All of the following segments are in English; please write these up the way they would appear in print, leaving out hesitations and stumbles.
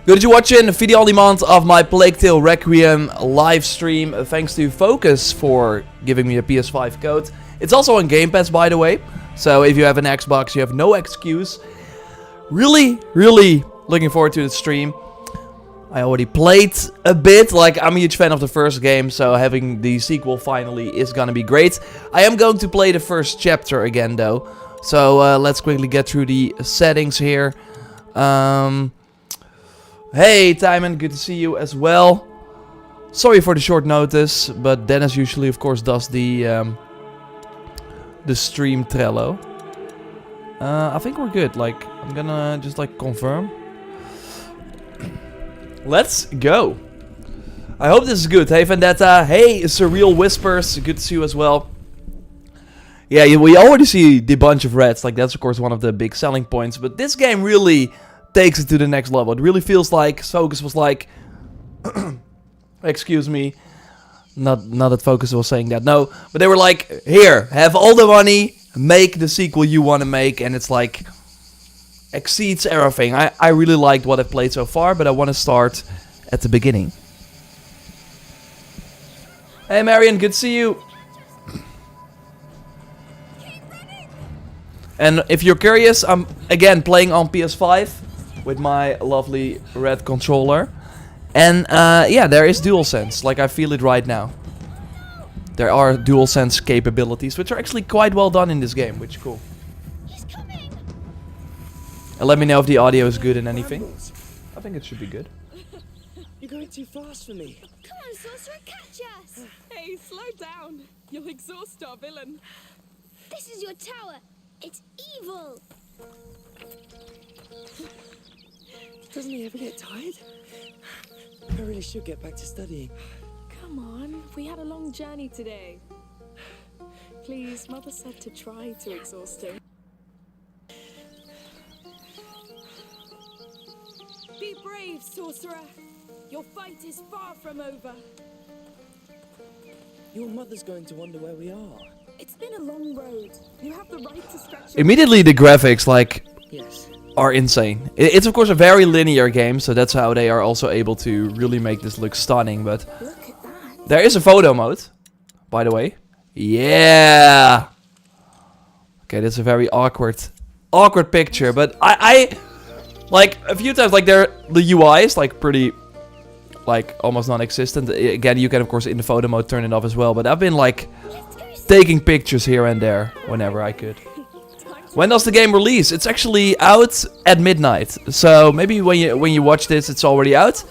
Good that you're watching video on demand of my Plague Tale Requiem live stream. Thanks to Focus for giving me a PS5 code. It's also on Game Pass, by the way. So if you have an Xbox, you have no excuse. Really looking forward to the stream. I already played a bit. Like, I'm a huge fan of the first game, so having the sequel finally is gonna be great. I am going to play the first chapter again, though. So let's quickly get through the settings here. Hey, Timon, good to see you as well. Sorry for the short notice, but Dennis usually, of course, does the stream Trello. I think we're good. Like, I'm gonna just like confirm. Let's go. I hope this is good. Hey, Vendetta. Hey, Surreal Whispers. Good to see you as well. Yeah, we already see the bunch of reds. Like, that's of course one of the big selling points. But this game really takes it to the next level. It really feels like Focus was like, excuse me, not that Focus was saying that, no, but they were like, here, have all the money, make the sequel you want to make, and it's like exceeds everything. I really liked what I've played so far, but I want to start at the beginning. Hey Marion, good to see you. And if you're curious, I'm again playing on PS5 with my lovely red controller. And yeah, there is DualSense, like I feel it right now. There are DualSense capabilities, which are actually quite well done in this game, which is cool. And let me know if the audio is good and anything. I think it should be good. You're going too fast for me. Come on, Sorcerer, catch us! Hey, slow down. You'll exhaust our villain. This is your tower. It's evil. Doesn't he ever get tired? I really should get back to studying. Come on, we had a long journey today. Please, Mother said to try to exhaust him. Be brave, Sorcerer. Your fight is far from over. Your mother's going to wonder where we are. It's been a long road. You have the right to stretch your... Immediately the graphics, like, Yes. are insane. It's of course a very linear game, so that's how they are also able to really make this look stunning, but Look at that. there is a photo mode, by the way. Yeah! Okay, that's a very awkward picture, but I like, a few times, like, the UI is, like, pretty, like, almost non-existent. Again, you can, of course, in the photo mode turn it off as well, but I've been, like, taking pictures here and there whenever I could. When does the game release? It's actually out at midnight. So maybe when you watch this, it's already out,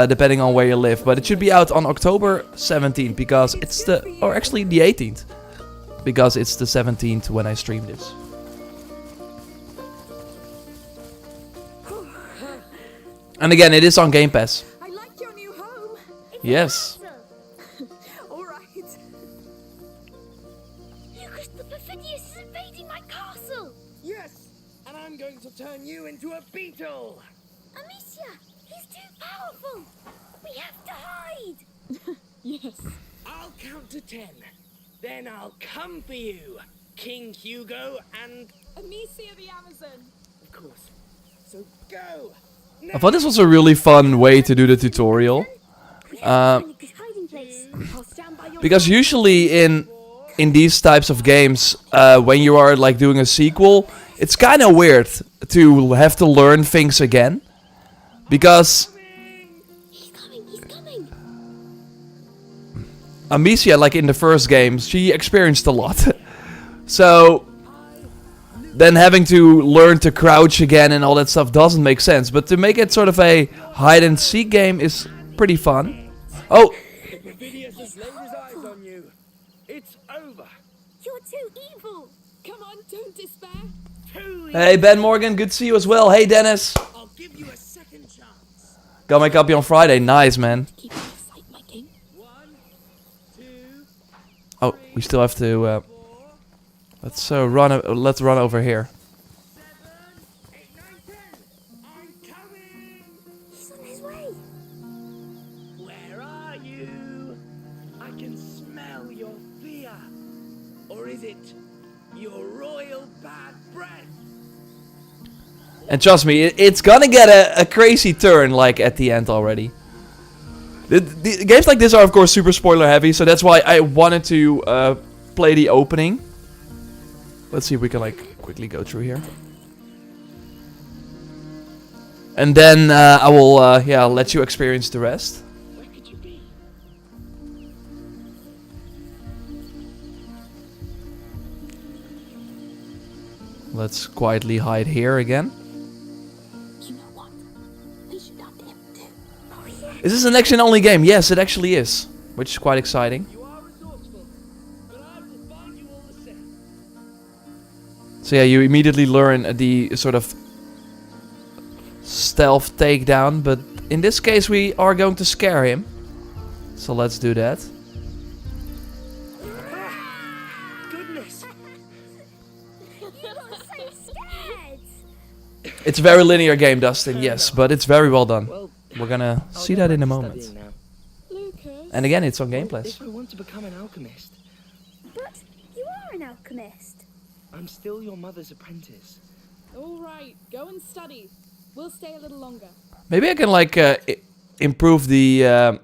depending on where you live. But it should be out on October 17th because it's or actually the 18th, because it's the 17th when I stream this. And again, it is on Game Pass. I like your new home. Yes. All right. Lucas the Perfidious is invading my castle. Yes! And I'm going to turn you into a beetle! Amicia, he's too powerful. We have to hide. Yes. I'll count to 10. Then I'll come for you, King Hugo and... Amicia the Amazon. Of course. So go! I thought this was a really fun way to do the tutorial. Lucas' hiding place. I'll stand by your Because usually in these types of games, when you are like doing a sequel, it's kind of weird to have to learn things again. Because He's coming. Amicia, like in the first games, she experienced a lot. So then having to learn to crouch again and all that stuff doesn't make sense. But to make it sort of a hide and seek game is pretty fun. Oh! The Perfidious has laid his eyes on you. It's over. You're too evil. Come on, don't despair. Hey Ben Morgan, good to see you as well. Hey Dennis! I'll give you a second chance. Got my copy on Friday, nice man. Keep out of sight, my king. 1, 2, Oh, we still have to... let's run over here. 7, 8, 9, 10. I'm coming. He's on his way. Where are you? I can smell your fear. Or is it your royal bad breath? And trust me, it's gonna get a crazy turn, like, at the end already. The games like this are, of course, super spoiler heavy, so that's why I wanted to play the opening. Let's see if we can, like, quickly go through here. And then I will, yeah, let you experience the rest. Where could you be? Let's quietly hide here again. You know what? We should hunt him too. Oh, yeah. Is this an action-only game? Yes, it actually is. Which is quite exciting. You are resourceful, but I will find you all the same. So yeah, you immediately learn the sort of stealth takedown, but in this case we are going to scare him. So let's do that. Goodness! You got so scared. It's a very linear game, Dustin, yes, but it's very well done. Well, We're gonna I'll see get that in a back to moment. studying now. Lucas. And again, it's on Game Pass. If I want to become an alchemist, But you are an alchemist. I'm still your mother's apprentice. All right, go and study. We'll stay a little longer. Maybe I can like improve the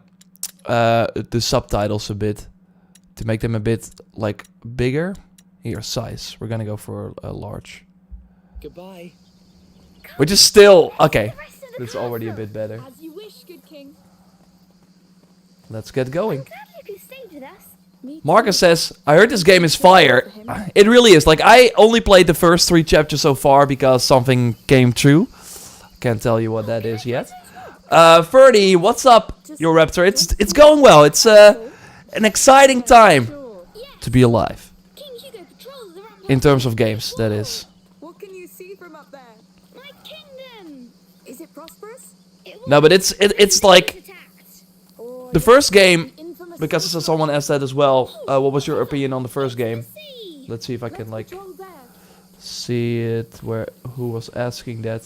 subtitles a bit to make them a bit like bigger. Here, size. We're gonna go for a large, Goodbye. which is still okay. The rest of the That's already a castle. bit better. As you wish, good king. Let's get going. Glad Lucas stayed with us. Me too. Marcus says, I heard this game is fire. It really is. Like, I only played the first 3 chapters so far because something came true. Can't tell you what that is yet. Ferdy, what's up, JorRaptor? It's going well. It's an exciting time Sure. to be alive. King Hugo patrols the raptor. In terms of games, that is. What can you see from up there? My kingdom. Is it prosperous? It will No, but it's like attacked. Or the first game, infamous because someone asked that as well. What was your opinion on the first game? See. Let's see if I can like patrol there. see it. Who was asking that?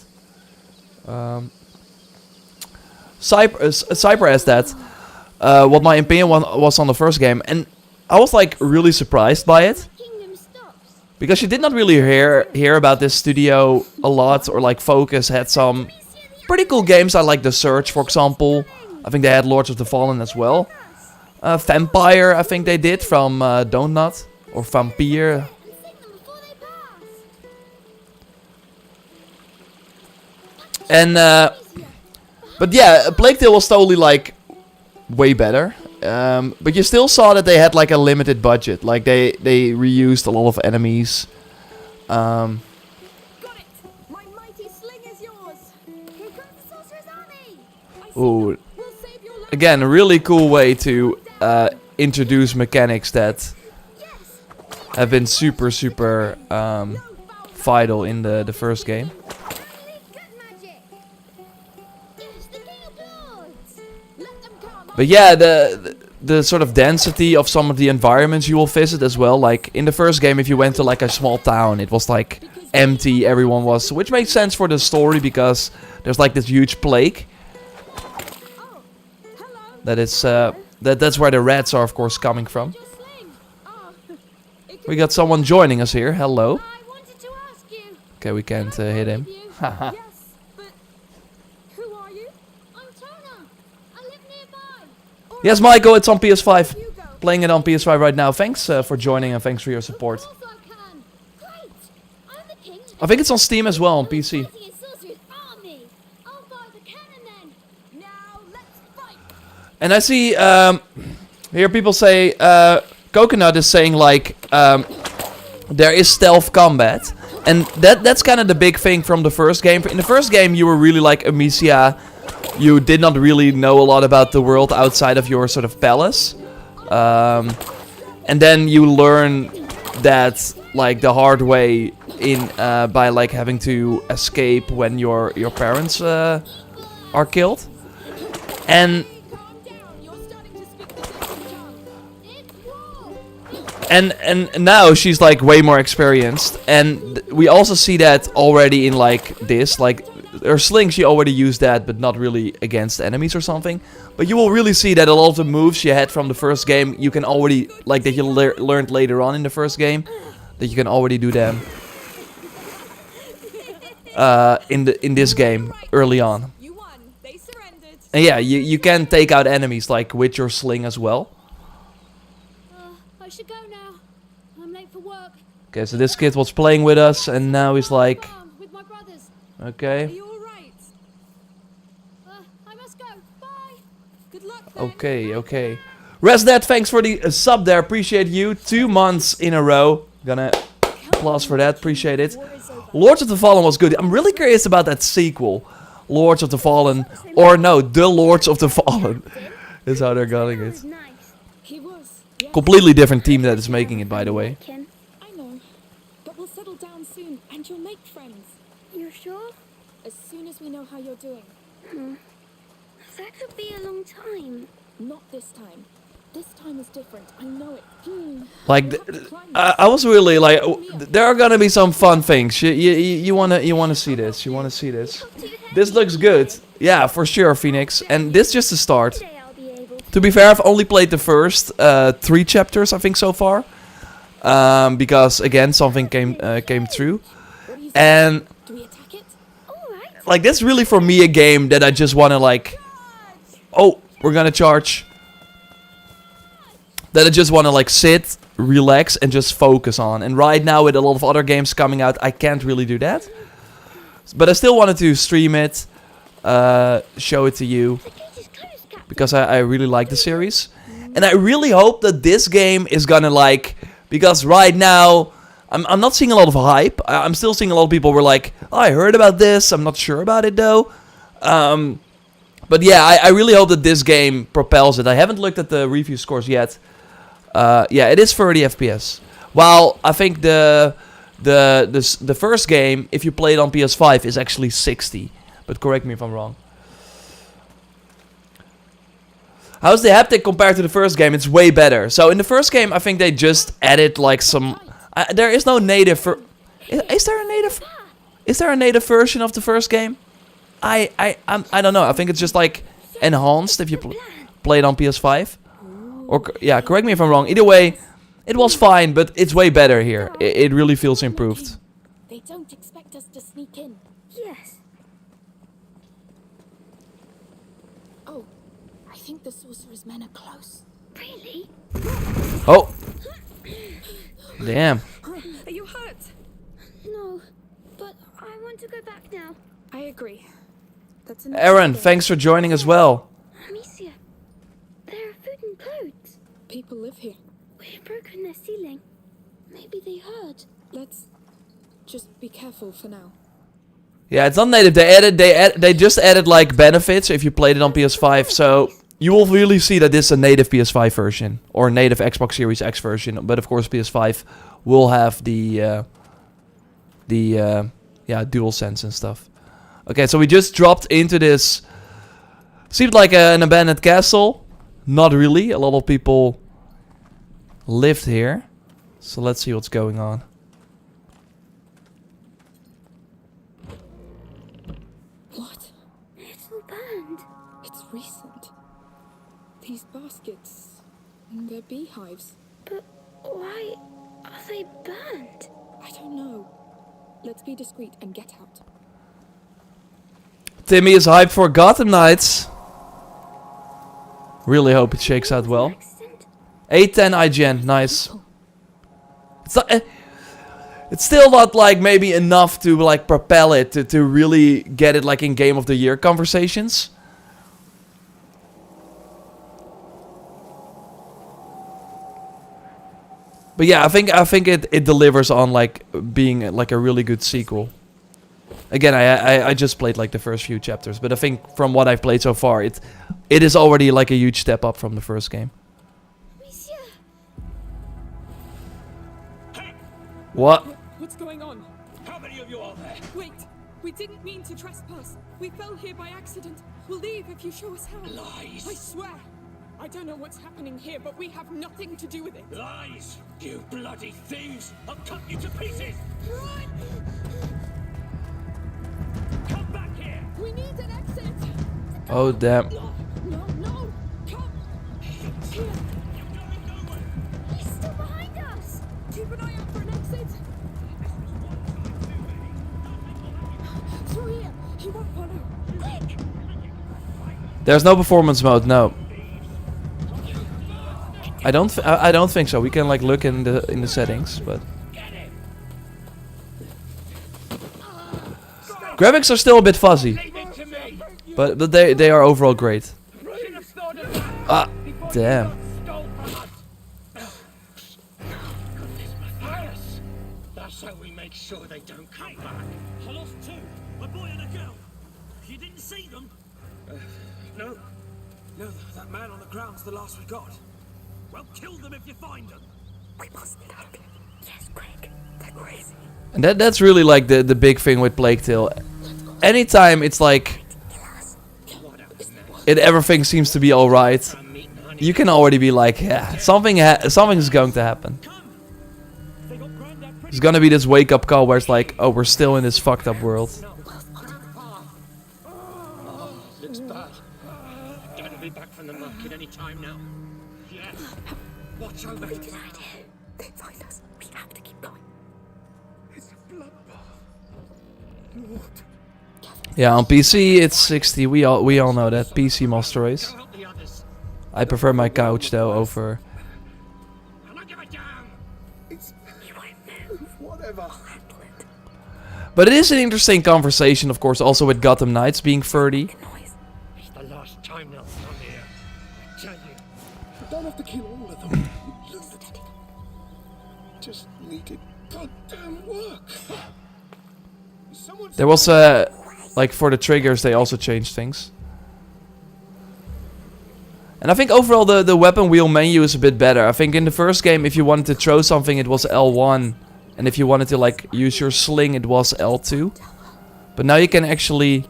Cyber asked that. What my opinion was on the first game, and I was like really surprised by it Kingdom stops. because you did not really hear about this studio a lot, or like Focus had some pretty cool games. I like The Search, for example. I think they had Lords of the Fallen as well. Vampire, I think they did from Donut or Vampire. And sing them before they pass. And but yeah, Plague Tale was totally like way better. But you still saw that they had like a limited budget. Like they reused a lot of enemies. Got it. My mighty sling is yours. Here comes the sorcerer's army. Ooh, We'll save your life. again, a really cool way to introduce mechanics that Yes. have been super vital in the first game. Only good magic. Yes, the king applauds. Let them come. But yeah, the sort of density of some of the environments you will visit as well. Like in the first game, if you went to like a small town, it was like empty. Everyone was, which makes sense for the story because there's like this huge plague. Oh, hello. That is that's where the rats are, of course, coming from. Your sling. Oh, it We got someone joining us here. Hello. I wanted to ask you. Okay, we can't hit him. yes, but who are you? I'm Tona. I live nearby. Yes, Michael, it's on PS5. Hugo. Playing it on PS5 right now. Thanks for joining and thanks for your support. Of course I can. Great. I'm the king. I think it's on Steam as well on PC. Fighting a sorcerer's army. I'll buy the cannon then. Now let's fight. And I see here people say Coconut is saying like there is stealth combat, and that's kind of the big thing from the first game. In the first game, you were really like Amicia. You did not really know a lot about the world outside of your sort of palace, and then you learn that like the hard way in by like having to escape when your parents are killed, and. Calm down. You're starting to speak the same tongue. It's war. And now she's like way more experienced, and we also see that already in like this, like her sling, she already used that, but not really against enemies or something. But you will really see that a lot of the moves she had from the first game, you can already like that you learned later on in the first game, that you can already do them. in this game early on. You won. They surrendered. And yeah, you can take out enemies like with your sling as well. I should go now. I'm late for work. Okay, so this kid was playing with us, and now he's like, With my brothers. Are okay, you all right? I must go. Bye. Good luck then. okay. Resnet, thanks for the sub there, appreciate you. 2 months in a row. Gonna applause for that, appreciate it. Lords of the Fallen was good. I'm really curious about that sequel. Lords of the Fallen, or no, The Lords of the Fallen. Is how they're calling it. Nice. He was. Yes. Completely different team that is making it, by the way. Ken, I know. But we'll settle down soon, and you'll make friends. you sure? As soon as we know how you're doing. That could be a long time. Not this time. This time is different. I know it. Like, I was really like, there are gonna be some fun things. You wanna see this. You wanna see this. This looks good. Yeah, for sure, Phoenix. And this just a start. Today I'll be able to. To be fair, I've only played the first 3 chapters, I think, so far. Because again, something came through, What do you think? and Do we attack it? Alright. like this really for me a game that I just wanna like, oh, we're gonna charge. That I just wanna like sit, relax, and just focus on. And right now, with a lot of other games coming out, I can't really do that. But I still wanted to stream it, show it to you, The gate is closed, Captain. because I really like the series. And I really hope that this game is gonna like, because right now, I'm not seeing a lot of hype. I'm still seeing a lot of people were like, oh, I heard about this, I'm not sure about it though. But yeah, I really hope that this game propels it. I haven't looked at the review scores yet. Yeah, it is 30 FPS. While I think the first game, if you play it on PS5, is actually 60. But correct me if I'm wrong. How's the haptic compared to the first game? It's way better. So in the first game, I think they just added like some. There is no native. Is there a native? Is there a native version of the first game? I don't know. I think it's just like enhanced if you play it on PS5. Or yeah, correct me if I'm wrong. Either way, it was fine, but it's way better here. It really feels improved. They don't expect us to sneak in. Yes. Oh, I think the sorcerer's men are close. Really? Oh, damn. Are you hurt? No. But I want to go back now. I agree. That's enough. Aaron, thanks for joining as well. Amicia, there are food and clothes. People live here. We've broken their ceiling. Maybe they heard. Let's just be careful for now. Yeah, it's not native. They just added like benefits if you played it on PS5. So you will really see that this is a native PS5 version or a native Xbox Series X version. But of course, PS5 will have the DualSense and stuff. Okay, so we just dropped into this. Seemed like an abandoned castle. Not really. A lot of people lived here. So let's see what's going on. What? It's all burned. It's recent. These baskets. They're beehives. But why are they burned? I don't know. Let's be discreet and get out. Timmy is hyped for Gotham Knights. Really hope it shakes out well. Accident? 810 IGN, nice. It's not, it's still not like maybe enough to like propel it to really get it like in Game of the Year conversations. But yeah, I think it delivers on like being like a really good sequel. Again, I just played like the first few chapters, but I think from what I've played so far, it is already like a huge step up from the first game. Monsieur, What? What's going on? How many of you are there? Wait! We didn't mean to trespass. We fell here by accident. We'll leave if you show us how. Lies. I swear. I don't know what's happening here, but we have nothing to do with it. Lies! You bloody thieves! I'll cut you to pieces! Run! Come back here! We need an exit! Oh damn. No! Come! Here! You're going nowhere! he's still behind us. Keep an eye out for an exit! Through here. He won't follow. Quick. There's no performance mode, no. I don't think so. We can like look in the settings, but graphics are still a bit fuzzy, but they are overall great. Ah, damn. That's how we make sure they don't come back. I lost two, a boy and a girl. You didn't see them? No. No, that man on the ground's the last we got. Well, kill them if you find them. We must get out of here. Yes, quick. They're crazy. And that's really like the big thing with Plague Tale. Anytime it's like everything seems to be all right, you can already be like, yeah, something is going to happen. It's gonna be this wake up call where it's like, oh, we're still in this fucked up world. Looks bad. Gonna be back from the market any time now. Yes. Watch over. Good idea. They find us. We have to keep going. It's a bloodbath. Lord. Yeah, on PC it's 60. We all know that. PC monster race. Help the others. I prefer my couch though over. I'm not give a damn. It's You won't move. whatever. I'll handle it. But it is an interesting conversation, of course, also with Gotham Knights being 30. The noise. It's the last time they'll come here. I tell you. You don't have to kill all of them. You just needed goddamn work. Someone There was like for the triggers they also changed things. And I think overall the weapon wheel menu is a bit better. I think in the first game if you wanted to throw something it was L1. And if you wanted to like use your sling it was L2. But now you can actually...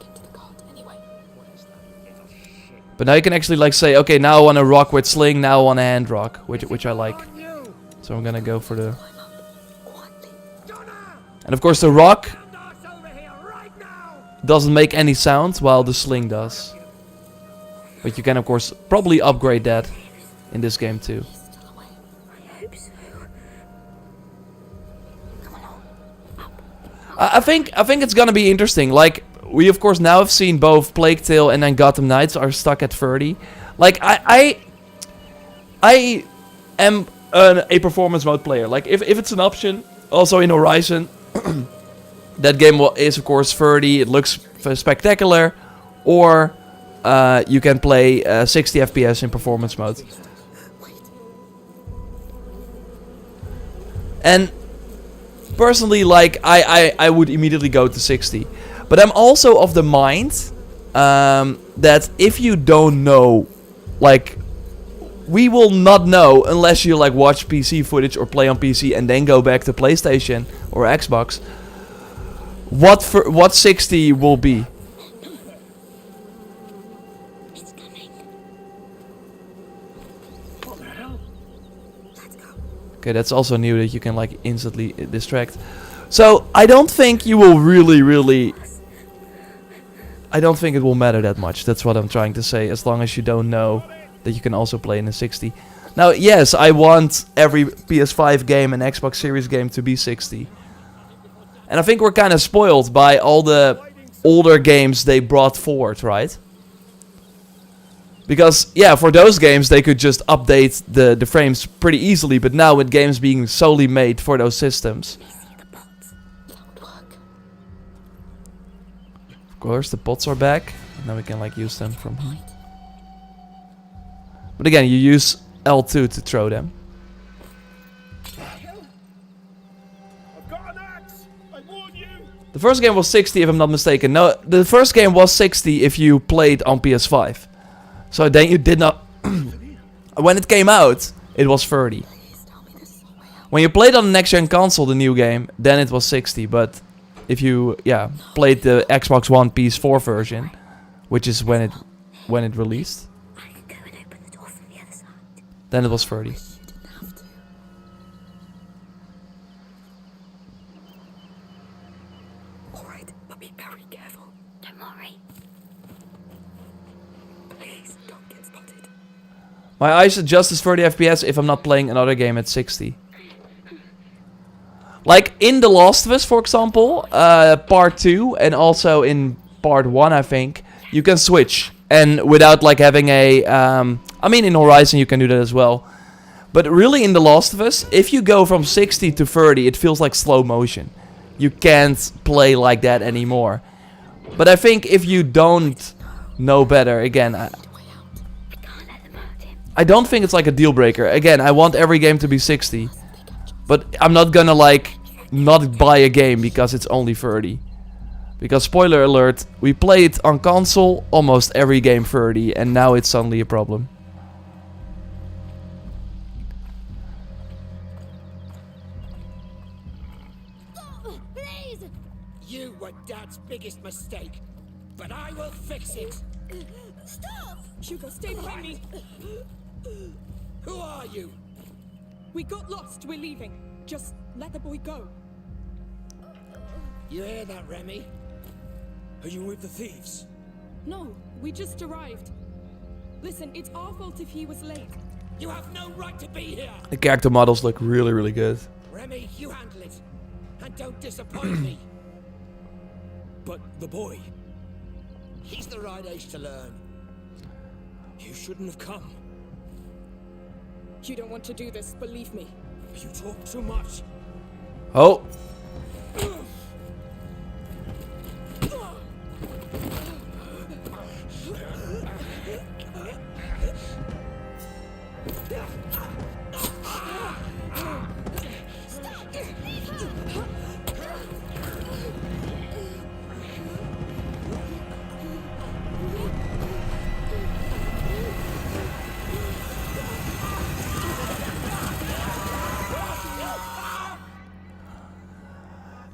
But now you can actually like say, okay, now I want to rock with sling, now I want a hand rock. Which I like. So I'm gonna go for the... And of course the rock doesn't make any sound while the sling does. But you can of course probably upgrade that in this game too. I think it's gonna be interesting. Like we of course now have seen both Plague Tale and then Gotham Knights are stuck at 30. Like I am a performance mode player. Like if it's an option, also in Horizon, that game is of course 30. It looks spectacular, or you can play 60 FPS in performance mode. And personally, like I would immediately go to 60. But I'm also of the mind that if you don't know, like we will not know unless you like watch PC footage or play on PC and then go back to PlayStation or Xbox. What 60 will be. It's coming. What the hell? Let's go. Okay, that's also new that you can like instantly distract. So I don't think you will really... I don't think it will matter that much. That's what I'm trying to say. As long as you don't know that you can also play in a 60. Now, yes, I want every PS5 game and Xbox Series game to be 60. And I think we're kind of spoiled by all the older games they brought forward, right? Because, yeah, for those games they could just update the frames pretty easily. But now with games being solely made for those systems... Of course, the pots are back. Now we can like use them from here. But again, you use L2 to throw them. I've got an axe. I warn you. The first game was 60 if I'm not mistaken. No, the first game was 60 if you played on PS5. So then you did not... When it came out, it was 30. When you played on the next-gen console, the new game, then it was 60, but... If you, yeah, played the Xbox One PS4 version, which is when it released, I can go and open the door from the other side. then it was 30. You didn't have to. Alright, but be very careful. Don't worry. Please don't get spotted. My eyes adjust as 30 FPS if I'm not playing another game at 60. Like, in The Last of Us, for example, part 2 and also in part 1, I think, you can switch. And without like having a... I mean, in Horizon you can do that as well. But really in The Last of Us, if you go from 60 to 30, it feels like slow motion. You can't play like that anymore. But I think if you don't know better, again, I don't think it's like a deal breaker. Again, I want every game to be 60. But I'm not gonna like not buy a game because it's only 30. Because spoiler alert, we played on console almost every game 30 and now it's suddenly a problem. Please! You were Dad's biggest mistake, but I will fix it. Stop! Hugo, stay behind me. Who are you? We got lost. We're leaving. Just let the boy go. You hear that, Remy? Are you with the thieves? No, we just arrived. Listen, it's our fault if he was late. You have no right to be here. The character models look really, really good. Remy, you handle it. And don't disappoint me. But the boy, He's the right age to learn. you shouldn't have come. You don't want to do this, believe me. You talk too much. Oh.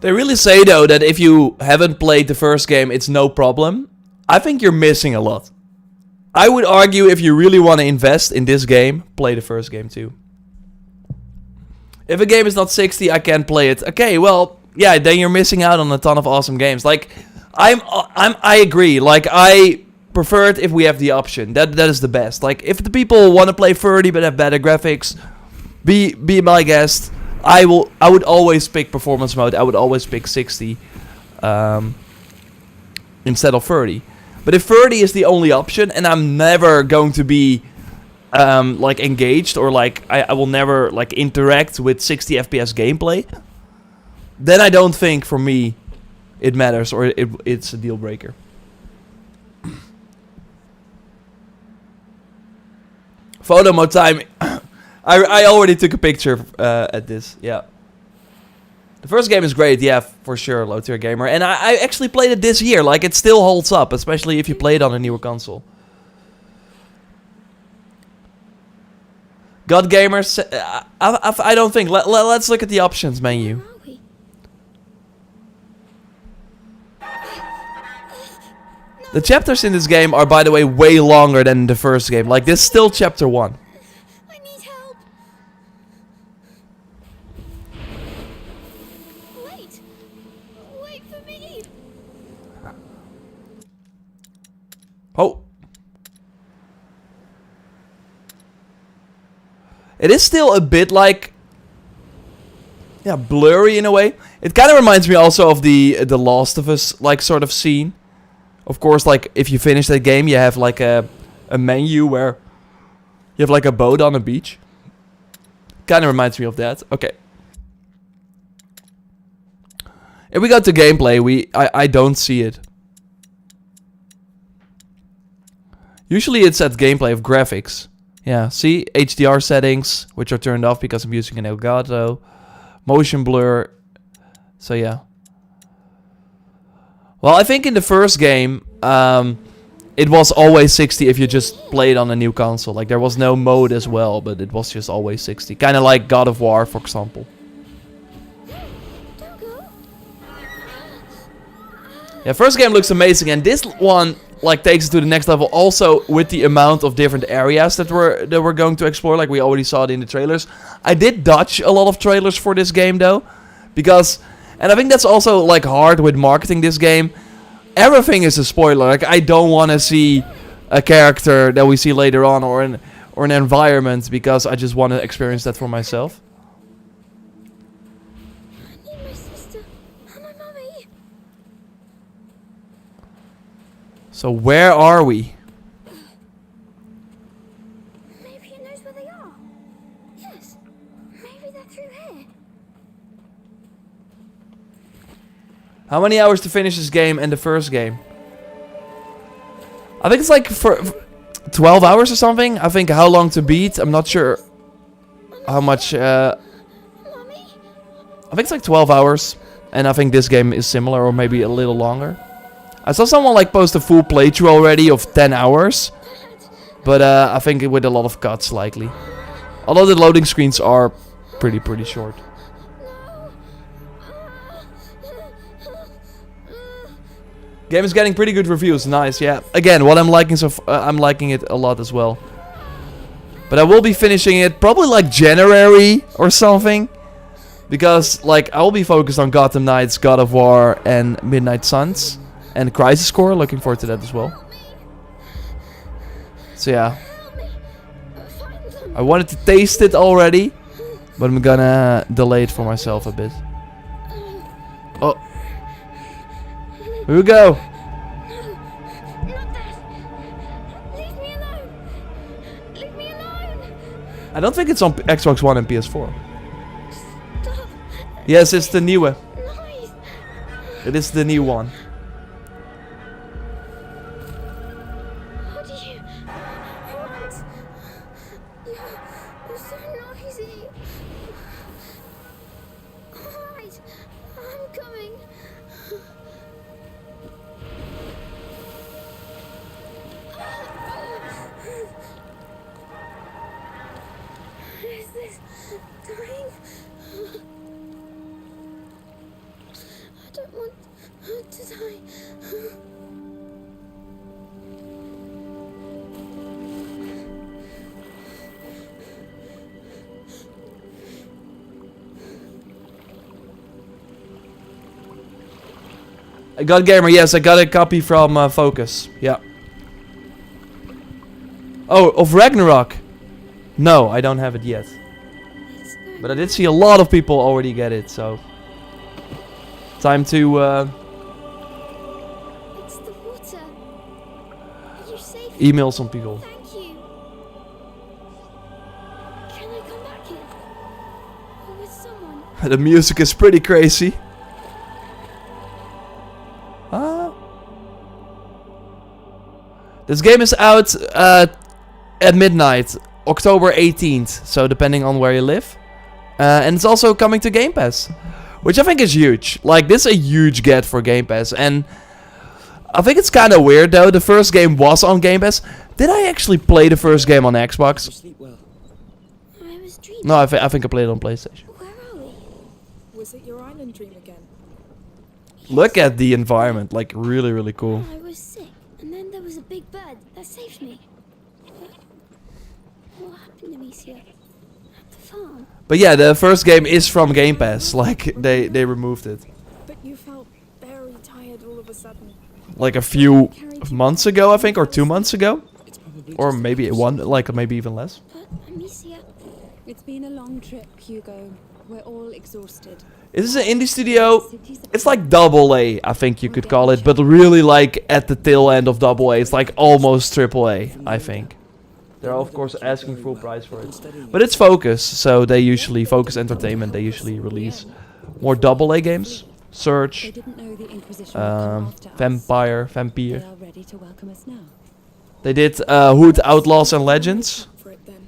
They really say though that if you haven't played the first game, it's no problem. I think you're missing a lot. I would argue if you really want to invest in this game, play the first game too. If a game is not 60, I can't play it. Okay, well, yeah, then you're missing out on a ton of awesome games. Like, I agree. Like, I prefer it if we have the option. That is the best. Like, if the people want to play 30 but have better graphics, be my guest. I would always pick performance mode. I would always pick 60 instead of 30. But if 30 is the only option, and I'm never going to be like engaged, or like I will never like interact with 60 FPS gameplay, then I don't think for me it matters, or it's a deal breaker. Photo mode time. I already took a picture at this, yeah. The first game is great, yeah, for sure, low tier gamer. And I actually played it this year, like it still holds up, especially if you play it on a newer console. God gamers, I don't think. Let's look at the options menu. Where are we? The chapters in this game are, by the way, way longer than the first game. Like, this is still chapter 1. I need help. Wait. Wait for me. Oh. It is still a bit like, yeah, blurry in a way. It kind of reminds me also of the Last of Us like sort of scene. Of course, like if you finish that game, you have like a menu where you have like a boat on a beach. Kind of reminds me of that. Okay. If we go to gameplay, I don't see it. Usually it's at gameplay of graphics. Yeah, see? HDR settings, which are turned off because I'm using an Elgato. Motion blur. So yeah. Well, I think in the first game, it was always 60 if you just played on a new console. Like, there was no mode as well, but it was just always 60. Kind of like God of War, for example. Don't go. Yeah, first game looks amazing, and this one like takes it to the next level. Also, with the amount of different areas that we're going to explore, like we already saw it in the trailers. I did dodge a lot of trailers for this game though, because, and I think that's also like hard with marketing this game. Everything is a spoiler. Like, I don't want to see a character that we see later on, or an environment, because I just want to experience that for myself. I need my So where are we? Maybe he knows where they are. Yes. Maybe they're through here. How many hours to finish this game and the first game? I think it's like for 12 hours or something. I think how long to beat. I'm not sure how much. Mommy? I think it's like 12 hours. And I think this game is similar or maybe a little longer. I saw someone like post a full playthrough already of 10 hours. But I think with a lot of cuts likely. Although the loading screens are pretty short. Game is getting pretty good reviews. Nice, yeah. Again, what I'm liking I'm liking it a lot as well. But I will be finishing it probably like January or something. Because like I will be focused on Gotham Knights, God of War and Midnight Suns and Crisis Core. Looking forward to that as well. So yeah. I wanted to taste it already, but I'm gonna delay it for myself a bit. Oh. Here we go. Not that. Leave me alone. Leave me alone. I don't think it's on Xbox One and PS4. Stop. Yes, it's the newer. Noise. It is the new one. What do you want? You're so noisy. Alright. I'm coming. Is this dying? I don't want to die. I got Gamer, yes, I got a copy from Focus. Yeah. Oh, of Ragnarok. No, I don't have it yet. But I did see a lot of people already get it, so... Time to It's the water. Are you safe? email some people. Thank you. Can I come back here? Or with someone? The music is pretty crazy. This game is out at midnight, October 18th. So depending on where you live. And it's also coming to Game Pass. Which I think is huge. Like, this is a huge get for Game Pass. And I think it's kind of weird though. The first game was on Game Pass. Did I actually play the first game on Xbox? Sleep well. I was dreaming. No, I think I played it on PlayStation. Where are we? Was it your island dream again? Look at the environment. Like, really cool. I was sick, and then there was a big bird that saved me. What happened to me, Sia? At the farm? But yeah, the first game is from Game Pass. Like, they removed it. But you felt very tired all of a sudden. Like a few months ago, I think, or 2 months ago. It's probably Or just maybe one, like maybe even less. But Amicia, It's been a long trip, Hugo. We're all exhausted. Is this an indie studio? It's like double A, I think you could call it. But really like at the tail end of double A. It's like almost triple A, I think. They're of course asking full price for it. But it's Focus, so they usually, Focus Entertainment, they usually release more double A games. They Search, didn't know the Inquisition would come after us. Vampire. They are ready to welcome us now. They did Hood Outlaws and Legends. For it then.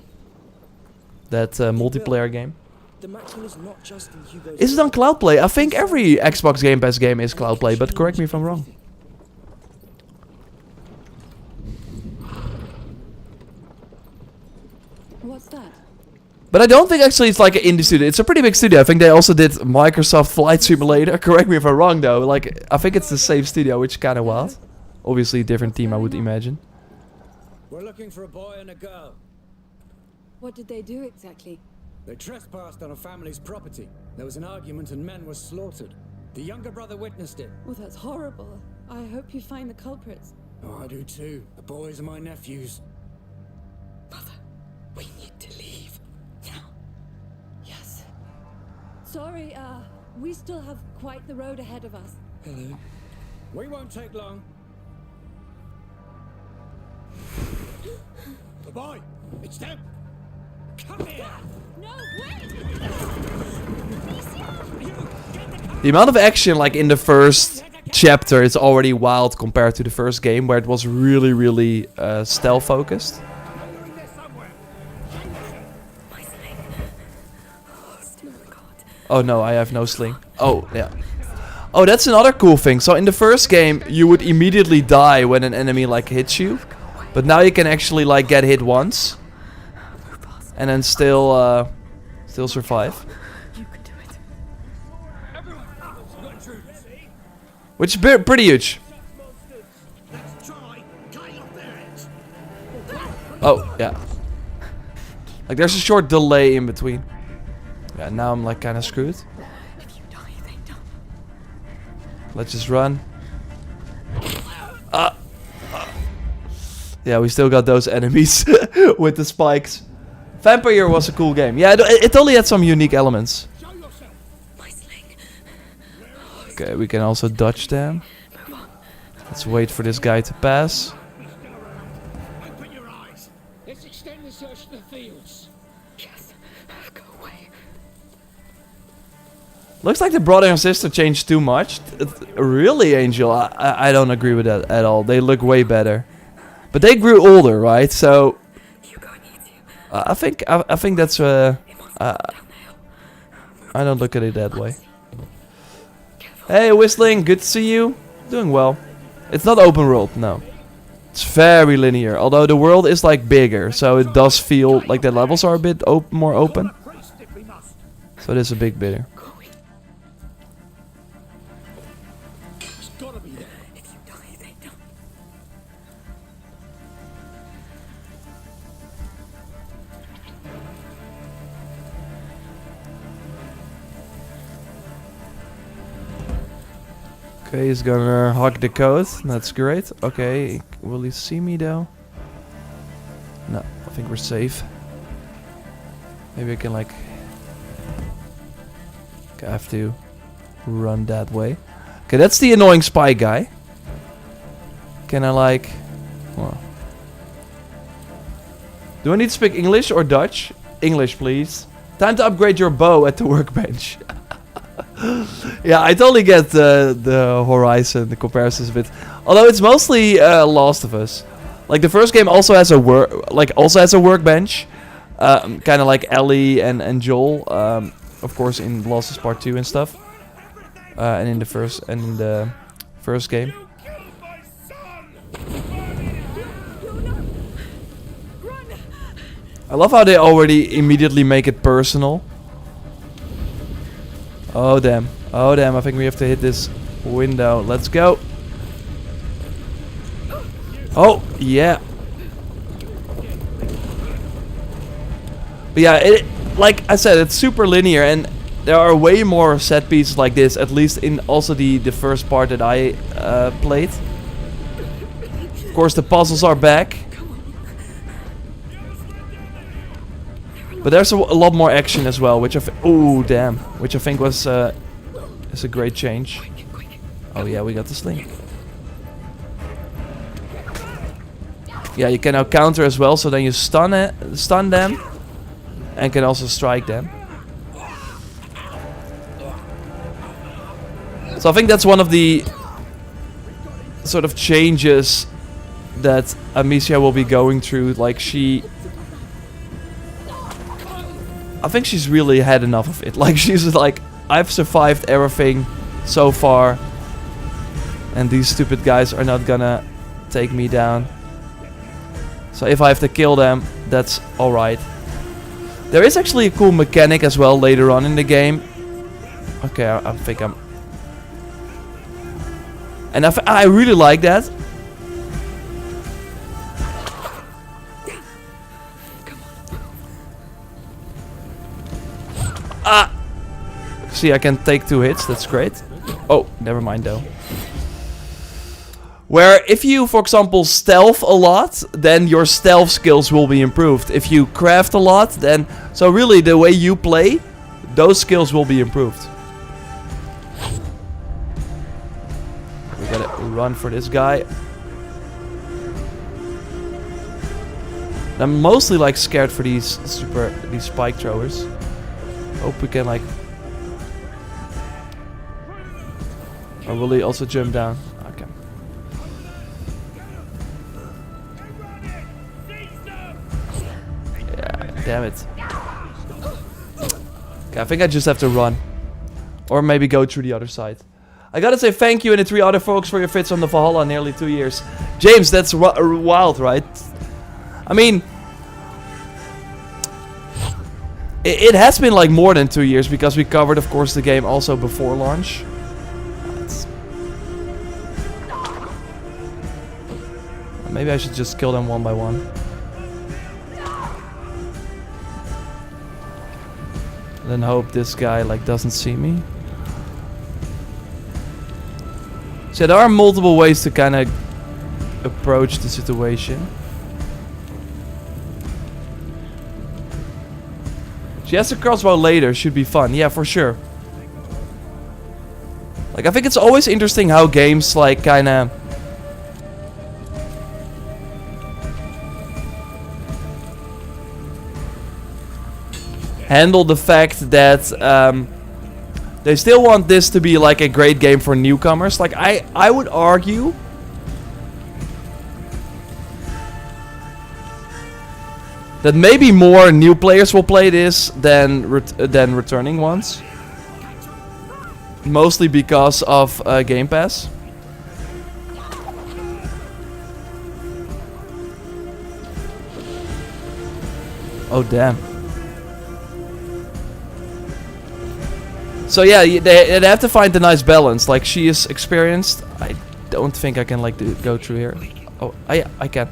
That multiplayer game. The Maxwell is not just in Hugo's. Is it on Cloud Play? I think every Xbox Game Pass game is Cloud Play, but correct me if I'm wrong. What's that? But I don't think actually it's like an indie studio. It's a pretty big studio. I think they also did Microsoft Flight Simulator. Correct me if I'm wrong though. Like, I think it's the same studio, which is kind of wild. Obviously a different team, I would imagine. We're looking for a boy and a girl. What did they do exactly? They trespassed on a family's property. There was an argument and men were slaughtered. The younger brother witnessed it. Oh, that's horrible. I hope you find the culprits. Oh, I do too. The boys are my nephews. Mother, we need to leave. Now. Yes. Sorry, we still have quite the road ahead of us. Hello. We won't take long. The boy! It's them! Come here! No, wait! The amount of action, like in the first chapter, is already wild compared to the first game, where it was really, really stealth focused. My sling. Oh, still God. Oh no, I have no sling. Oh, yeah. Oh, that's another cool thing. So in the first game, you would immediately die when an enemy like hits you. But now you can actually like get hit once. And then still survive. You can do it. Which is pretty huge. Let's try cutting off their heads. Oh, yeah. Like there's a short delay in between. Yeah, now I'm like kind of screwed. If you die, they die. Let's just run. Yeah, we still got those enemies with the spikes. Vampire was a cool game. Yeah, it only had some unique elements. My sling. Okay, we can also dodge them. Let's wait for this guy to pass. Open your eyes. Let's extend the search to the fields. Yes. Go away. Looks like the brother and sister changed too much. Really, Angel? I don't agree with that at all. They look way better. But they grew older, right? So Hugo needs you. I think that's I don't look at it that way. Hey, Whistling, good to see you. Doing well. It's not open world, no. It's very linear. Although the world is like bigger, so it does feel like the levels are a bit more open. So it is a bit bigger. It's gotta be there. If you die, they die. Okay, he's gonna hug the code. That's great. Okay, will he see me though? No, I think we're safe. Maybe I can like... Okay, I have to run that way. Okay, that's the annoying spy guy. Can I like... Well, do I need to speak English or Dutch? English, please. Time to upgrade your bow at the workbench. Yeah, I totally get the Horizon, the comparisons a bit. Although it's mostly Last of Us. Like the first game also has a workbench, kind of like Ellie and Joel. Of course, in Last of Us Part 2 and stuff. And in the first game. I love how they already immediately make it personal. Oh damn. Oh damn, I think we have to hit this window. Let's go. Oh, yeah. But yeah, like I said, it's super linear and there are way more set pieces like this, at least in also the first part that I played. Of course the puzzles are back. But there's a lot more action as well, which oh damn, which I think was is a great change. Oh yeah, we got the sling. Yeah, you can now counter as well, so then you stun them, and can also strike them. So I think that's one of the sort of changes that Amicia will be going through. Like I think she's really had enough of it. Like she's like, I've survived everything so far, and these stupid guys are not gonna take me down. So if I have to kill them, that's alright. There is actually a cool mechanic as well later on in the game. Okay, I think I'm... And I really like that. Ah! See, I can take 2 hits, that's great. Oh, never mind though. Where if you, for example, stealth a lot, then your stealth skills will be improved. If you craft a lot, then... So really, the way you play, those skills will be improved. We gotta run for this guy. I'm mostly like scared for these spike throwers. Hope we can like. Or will he also jump down? Okay. Yeah, damn it. Okay, I think I just have to run. Or maybe go through the other side. I gotta say thank you and the 3 other folks for your fits on the Valhalla nearly 2 years. James, that's wild, right? I mean... It has been like more than 2 years because we covered, of course, the game also before launch. Maybe I should just kill them one by one. Then hope this guy like doesn't see me. So there are multiple ways to kind of approach the situation. She has a crossbow later, should be fun. Yeah, for sure. Like I think it's always interesting how games like kind of handle the fact that they still want this to be like a great game for newcomers. Like I would argue that maybe more new players will play this than returning ones. Mostly because of Game Pass. Oh damn. So yeah, they have to find a nice balance. Like she is experienced. I don't think I can like go through here. Oh, yeah, I can.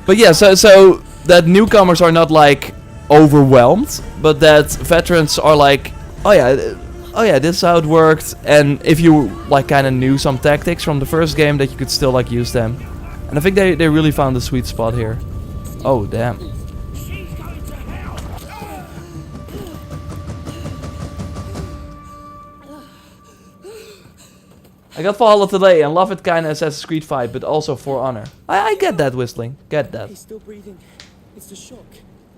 But yeah, so that newcomers are not like overwhelmed, but that veterans are like, oh yeah, this is how it worked. And if you like kind of knew some tactics from the first game, that you could still like use them. And I think they really found the sweet spot here. Oh damn. I got Valhalla today and love it kind of Assassin's Creed vibe, but also For Honor. I get that, Whistling. Get that. He's still breathing. It's the shock.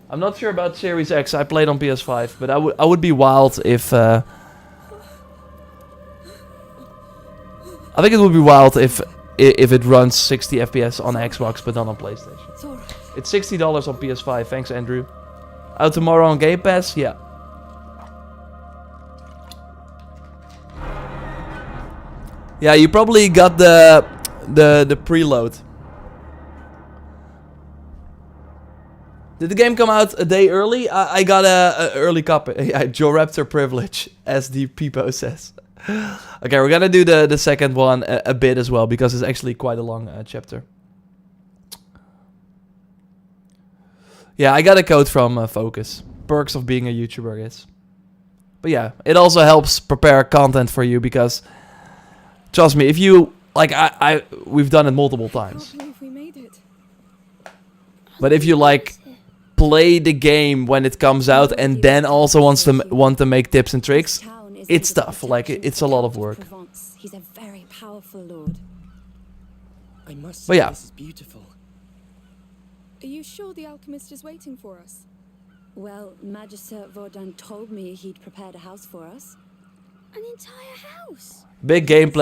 I'm not sure about Series X. I played on PS5, but I would be wild if I think it would be wild if it runs 60 FPS on Xbox, but not on PlayStation. It's $60 on PS5. Thanks, Andrew. Out tomorrow on Game Pass. Yeah. Yeah, you probably got the preload. Did the game come out a day early? I got a early copy. Yeah, JorRaptor privilege, as the Peepo says. Okay, we're gonna do the second one a bit as well, because it's actually quite a long chapter. Yeah, I got a code from Focus. Perks of being a YouTuber, I guess. But yeah, it also helps prepare content for you, because trust me, if you like, we've done it multiple times. I can't believe we made it. But if you like play the game when it comes out and then also want to make tips and tricks, it's tough. Like it's a lot of work. He's a very powerful lord. I must But say, yeah. this is beautiful. Are you sure the alchemist is waiting for us? Well, Magister Vordan told me he'd prepared a house for us. An entire house. Big Game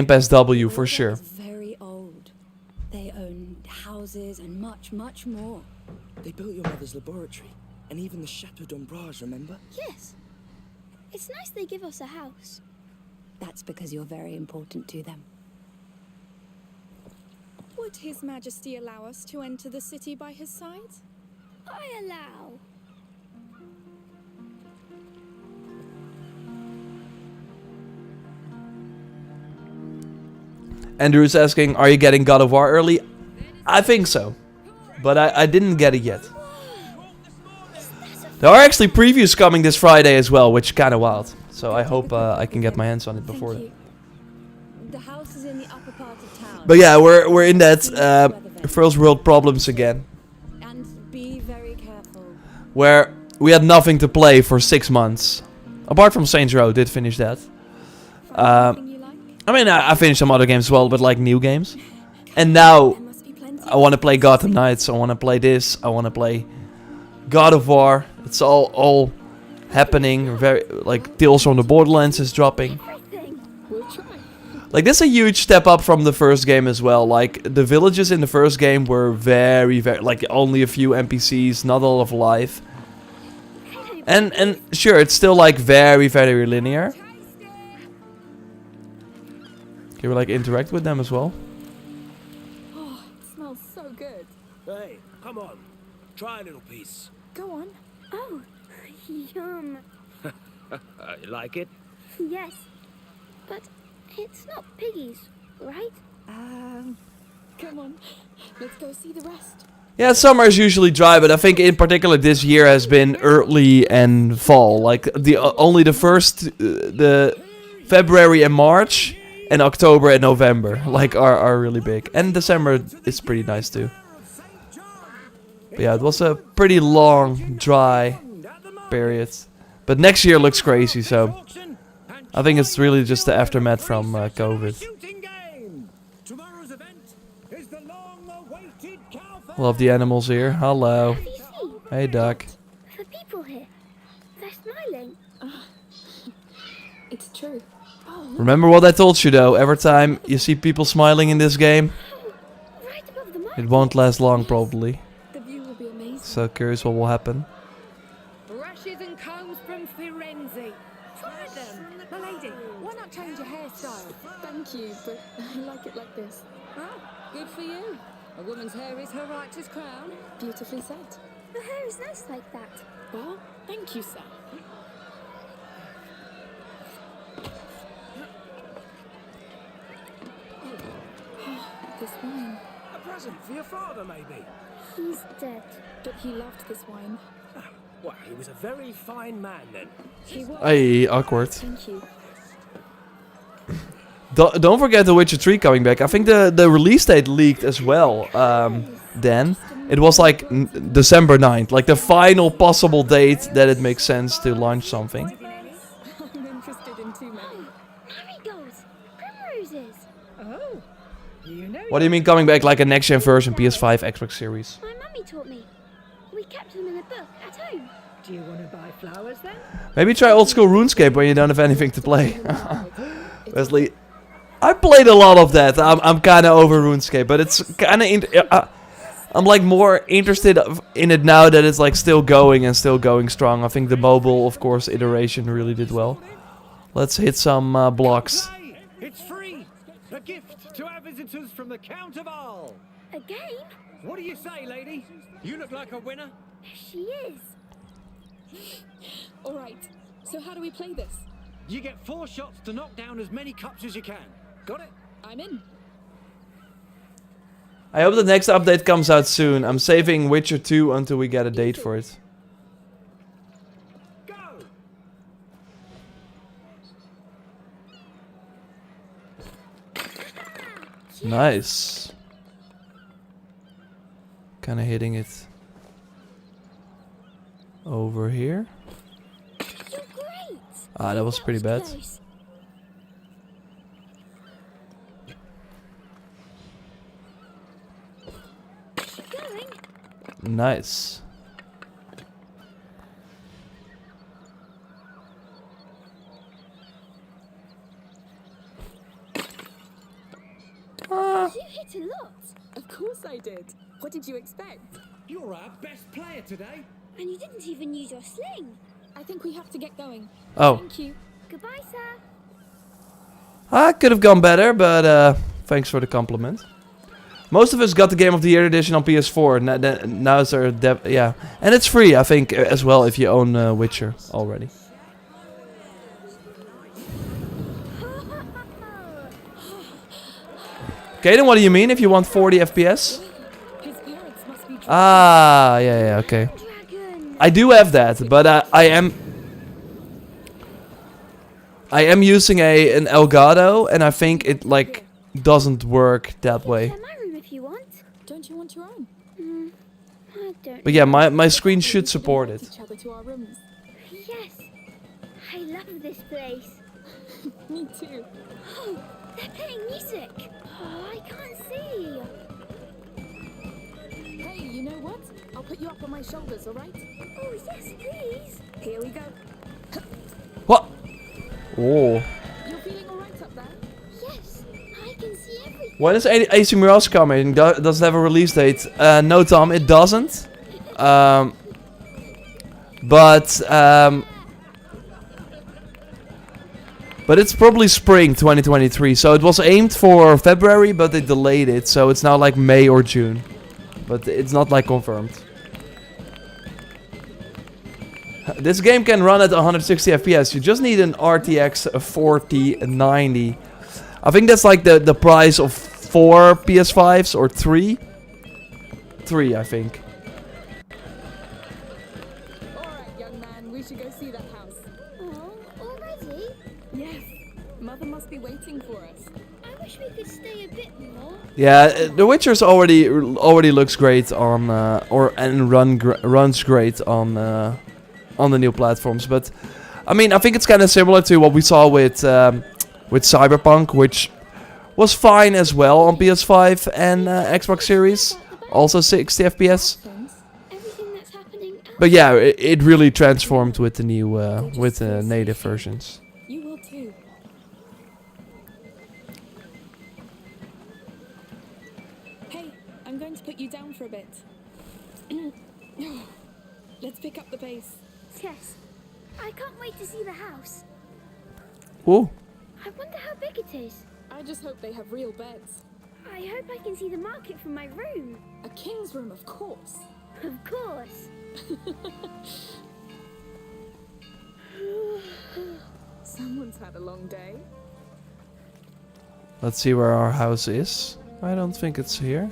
Pass W for sure. Is very old. They own houses and much, much more. They built your mother's laboratory, and even the Chateau d'Ombrage, remember? Yes. It's nice they give us a house. That's because you're very important to them. Would His Majesty allow us to enter the city by his side? I allow. Andrew's asking, are you getting God of War early? I think so. But I didn't get it yet. There are actually previews coming this Friday as well, which is kind of wild. So I hope I can get my hands on it before Thank then. you. The house is in the upper part of town. But yeah, we're in that first world problems again. And be very careful. Where we had nothing to play for 6 months. Apart from Saints Row, did finish that. Anything you like? I mean, I finished some other games as well, but like new games. And now There must be plenty. I want to play Gotham Knights. I want to play this. I want to play God of War. It's all happening. Very like Tales from the Borderlands is dropping. Everything. We'll try. Like this is a huge step up from the first game as well. Like the villages in the first game were very like only a few NPCs, not a lot of life. And sure, it's still like very linear. Can we like interact with them as well? Oh, it smells so good. Hey, come on. Try a little piece. Go on. Oh, yum. You like it? Yes. But it's not piggies, right? Come on. Let's go see the rest. Yeah, summer is usually dry, but I think in particular this year has been early and fall. Like only the first, the February and March, and October and November, like are really big. And December is pretty nice too. But yeah, it was a pretty long, dry period. But next year looks crazy, so I think it's really just the aftermath from COVID. Shooting game. Tomorrow's event is the long-awaited cow fair. Love the animals here. Hello. Have you seen? Hey, duck. The people here. They're smiling. It's true. Oh, look. Remember what I told you though, every time you see people smiling in this game, Right above the mark. it won't last long probably. The view will be amazing. So curious what will happen. Brushes and combs from Firenze. Try them. My lady, why not change your hairstyle? Thank you, but I like it like this. Oh, good for you. A woman's hair is her righteous crown. Beautifully said. The hair is nice like that. Well, thank you, sir. This wine. A present for your father, maybe. He's dead. But he loved this wine. Well, he was a very fine man then. He was. Hey, awkward. Thank you. Don't forget The Witcher 3 coming back. I think the release date leaked as well. Then it was like December 9th, like the final possible date that it makes sense to launch something. I'm interested in too many. Marigolds. Primroses. Oh, you know. What do you mean coming back like a next gen version, PS5, Xbox Series? My mummy taught me. We kept them in a book at home. Do you want to buy flowers then? Maybe try old school RuneScape when you don't have anything to play. Wesley, I played a lot of that. I'm kind of over RuneScape, but it's kind of I'm like more interested in it now that it's like still going and still going strong. I think the mobile, of course, iteration really did well. Let's hit some blocks. Play. It's free. A gift to our visitors from the Count of Arl. A game? What do you say, lady? You look like a winner. She is. All right. So how do we play this? You get 4 shots to knock down as many cups as you can. Got it? I'm in. I hope the next update comes out soon. I'm saving Witcher 2 until we get a date for it. Go. Nice. Kind of hitting it over here. You're great. Ah, that was pretty bad. Close. Going. Nice. You hit a lot. Of course I did. What did you expect? You're our best player today. And you didn't even use your sling. I think we have to get going. Oh, Thank you. Goodbye, sir. I could have gone better, but thanks for the compliment. Most of us got the Game of the Year edition on PS4. Now it's our yeah, and it's free, I think, as well if you own Witcher already. Kaden, what do you mean if you want 40 FPS? His parents must be. Ah, yeah, okay. Dragon. I do have that, but I am using an Elgato, and I think it like doesn't work that way. Share my room if you want. Don't you want your own? I don't. But yeah, my screen should support it. Each other over to our rooms? Yes. I love this place. Me too. Oh, they're playing music. Oh, I can't see. Hey, you know what? I'll put you up on my shoulders, all right? Oh, yes, please. Here we go. What? Oh. You're feeling all right up there? Yes, I can see everything. When is AC Mirage coming? Does it have a release date? No, Tom, it doesn't. But it's probably spring 2023. So it was aimed for February, but they delayed it. So it's now like May or June. But it's not like confirmed. This game can run at 160 FPS. You just need an RTX 4090. I think that's like the price of 4 PS5s or 3. 3, I think. All right, young man, we should go see that house. Oh, already? Yes, Mother must be waiting for us. I wish we could stay a bit more. Yeah, The Witcher's already looks great on runs great on the new platforms. But I mean, I think it's kind of similar to what we saw with Cyberpunk, which was fine as well on PS5 and Xbox Series, also 60 FPS. Everything that's happening. But yeah, it really transformed with the new with the native versions. You will too. Hey, I'm going to put you down for a bit. Let's pick up the pace. Yes. I can't wait to see the house. Ooh. I wonder how big it is. I just hope they have real beds. I hope I can see the market from my room. A king's room, of course. Of course. Someone's had a long day. Let's see where our house is. I don't think it's here.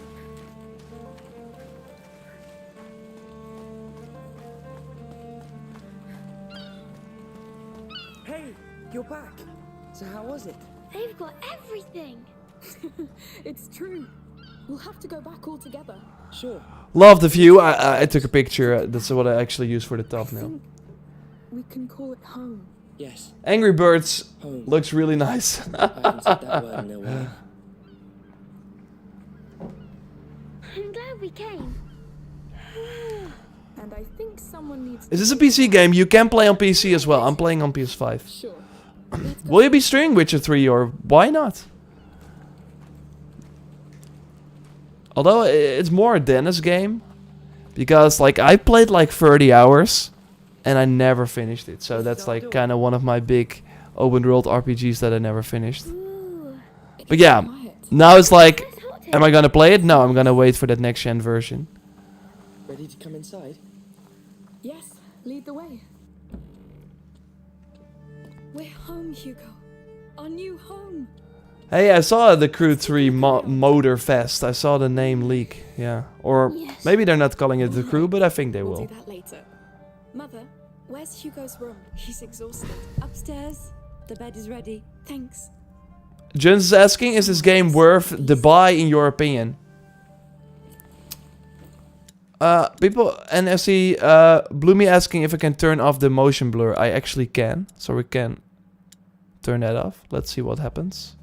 Hey, you're back. So how was it? They've got everything. It's true. We'll have to go back all together. Sure. Love the view. I took a picture. That's what I actually use for the I thumbnail. think we can call it home. Yes. Angry Birds Home. looks really nice. I haven't said that word in a while. I'm glad we came. And I think someone needs Is this a PC game? You can play on PC as well. I'm playing on PS5. Sure. Will you be streaming Witcher 3 or why not? Although it's more a Dennis game. Because like I played like 30 hours and I never finished it. So that's like kind of one of my big open world RPGs that I never finished. Ooh. But yeah, Quiet. now it's like, Let's hot am I gonna play it? No, I'm gonna wait for that next gen version. Ready to come inside? Yes, lead the way. We're home, Hugo. Our new home. Hey, I saw the Crew 3 Motor Fest. I saw the name leak. Yeah. Or Yes. maybe they're not calling it the Crew, but I think they We'll will. do that later. Mother, where's Hugo's room? He's exhausted. Upstairs. The bed is ready. Thanks. Jones is asking, is this game worth the buy in your opinion? People, NSC, Bloomy asking if I can turn off the motion blur. I actually can, so we can turn that off. Let's see what happens.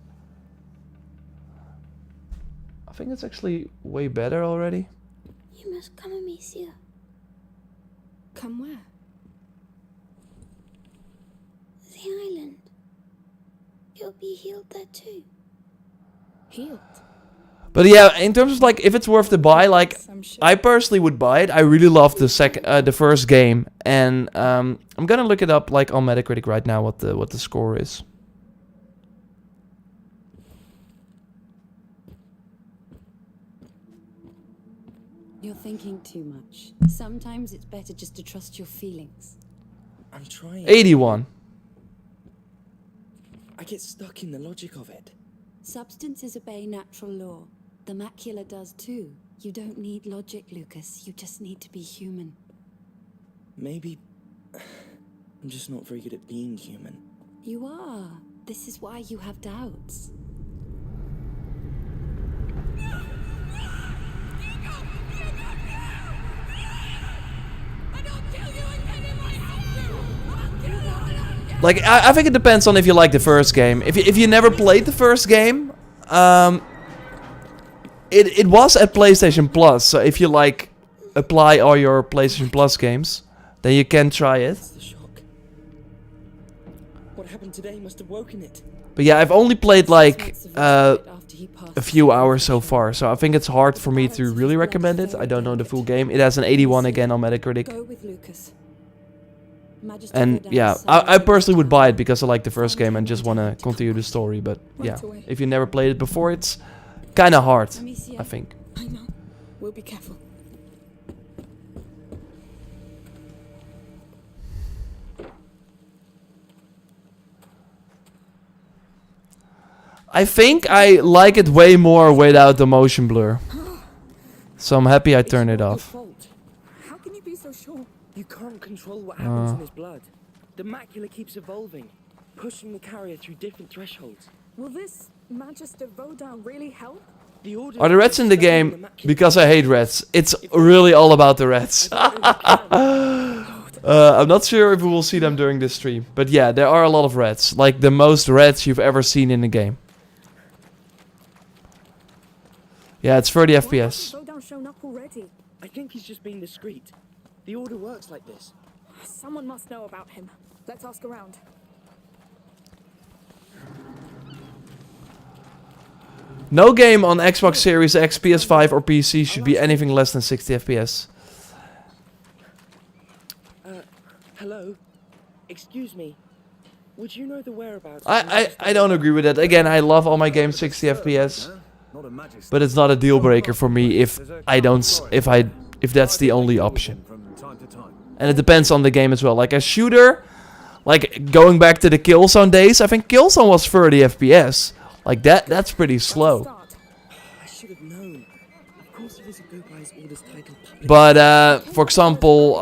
I think it's actually way better already. You must come, Amicia. Come where? The island. You'll be healed there too. Healed. But yeah, in terms of like if it's worth the buy, like Some shit. I personally would buy it. I really love the first game, and I'm gonna look it up like on Metacritic right now what the score is. You're thinking too much. Sometimes it's better just to trust your feelings. I'm trying. 81. I get stuck in the logic of it. Substances obey natural law. The macula does too. You don't need logic, Lucas. You just need to be human. Maybe I'm just not very good at being human. You are. This is why you have doubts. I don't kill you again Like, I think it depends on if you like the first game. If you never played the first game, it was at PlayStation Plus. So if you like apply all your PlayStation Plus games, then you can try it. It's the shock. What happened today must have woken it. But yeah, I've only played like After he passed a few hours so far. So I think it's hard for me to really recommend it. I don't know the full game. It has an 81 again on Metacritic. Go with Lucas. Majesty And Verdant yeah, said I personally would buy it because I like the first game and just want to continue the story. But yeah, if you never played it before, it's kind of hard, I think. I know. We'll be careful. I think I like it way more without the motion blur. So I'm happy I turned it off. How can you be so sure? You can't control what happens in his blood. The macula keeps evolving, pushing the carrier through different thresholds. Will this Magister Vodan really help? The order Are the rats in the game? Because I hate rats. It's really all about the rats. I'm not sure if we will see them during this stream. But yeah, there are a lot of rats. Like the most rats you've ever seen in the game. Yeah, it's 30 FPS. Vodan shown up already. I think he's just being discreet. The order works like this. Someone must know about him. Let's ask around. No game on Xbox Series X, PS5 or PC should be anything less than 60 FPS. Hello? Excuse me. Would you know the whereabouts? I don't agree with that. Again, I love all my games 60 FPS. But it's not a deal breaker for me if that's the only option. And it depends on the game as well. Like a shooter, like going back to the Killzone days, I think Killzone was 30 FPS. Like that's pretty slow. I should have known. Of course he doesn't go by his orders titled public. But for example,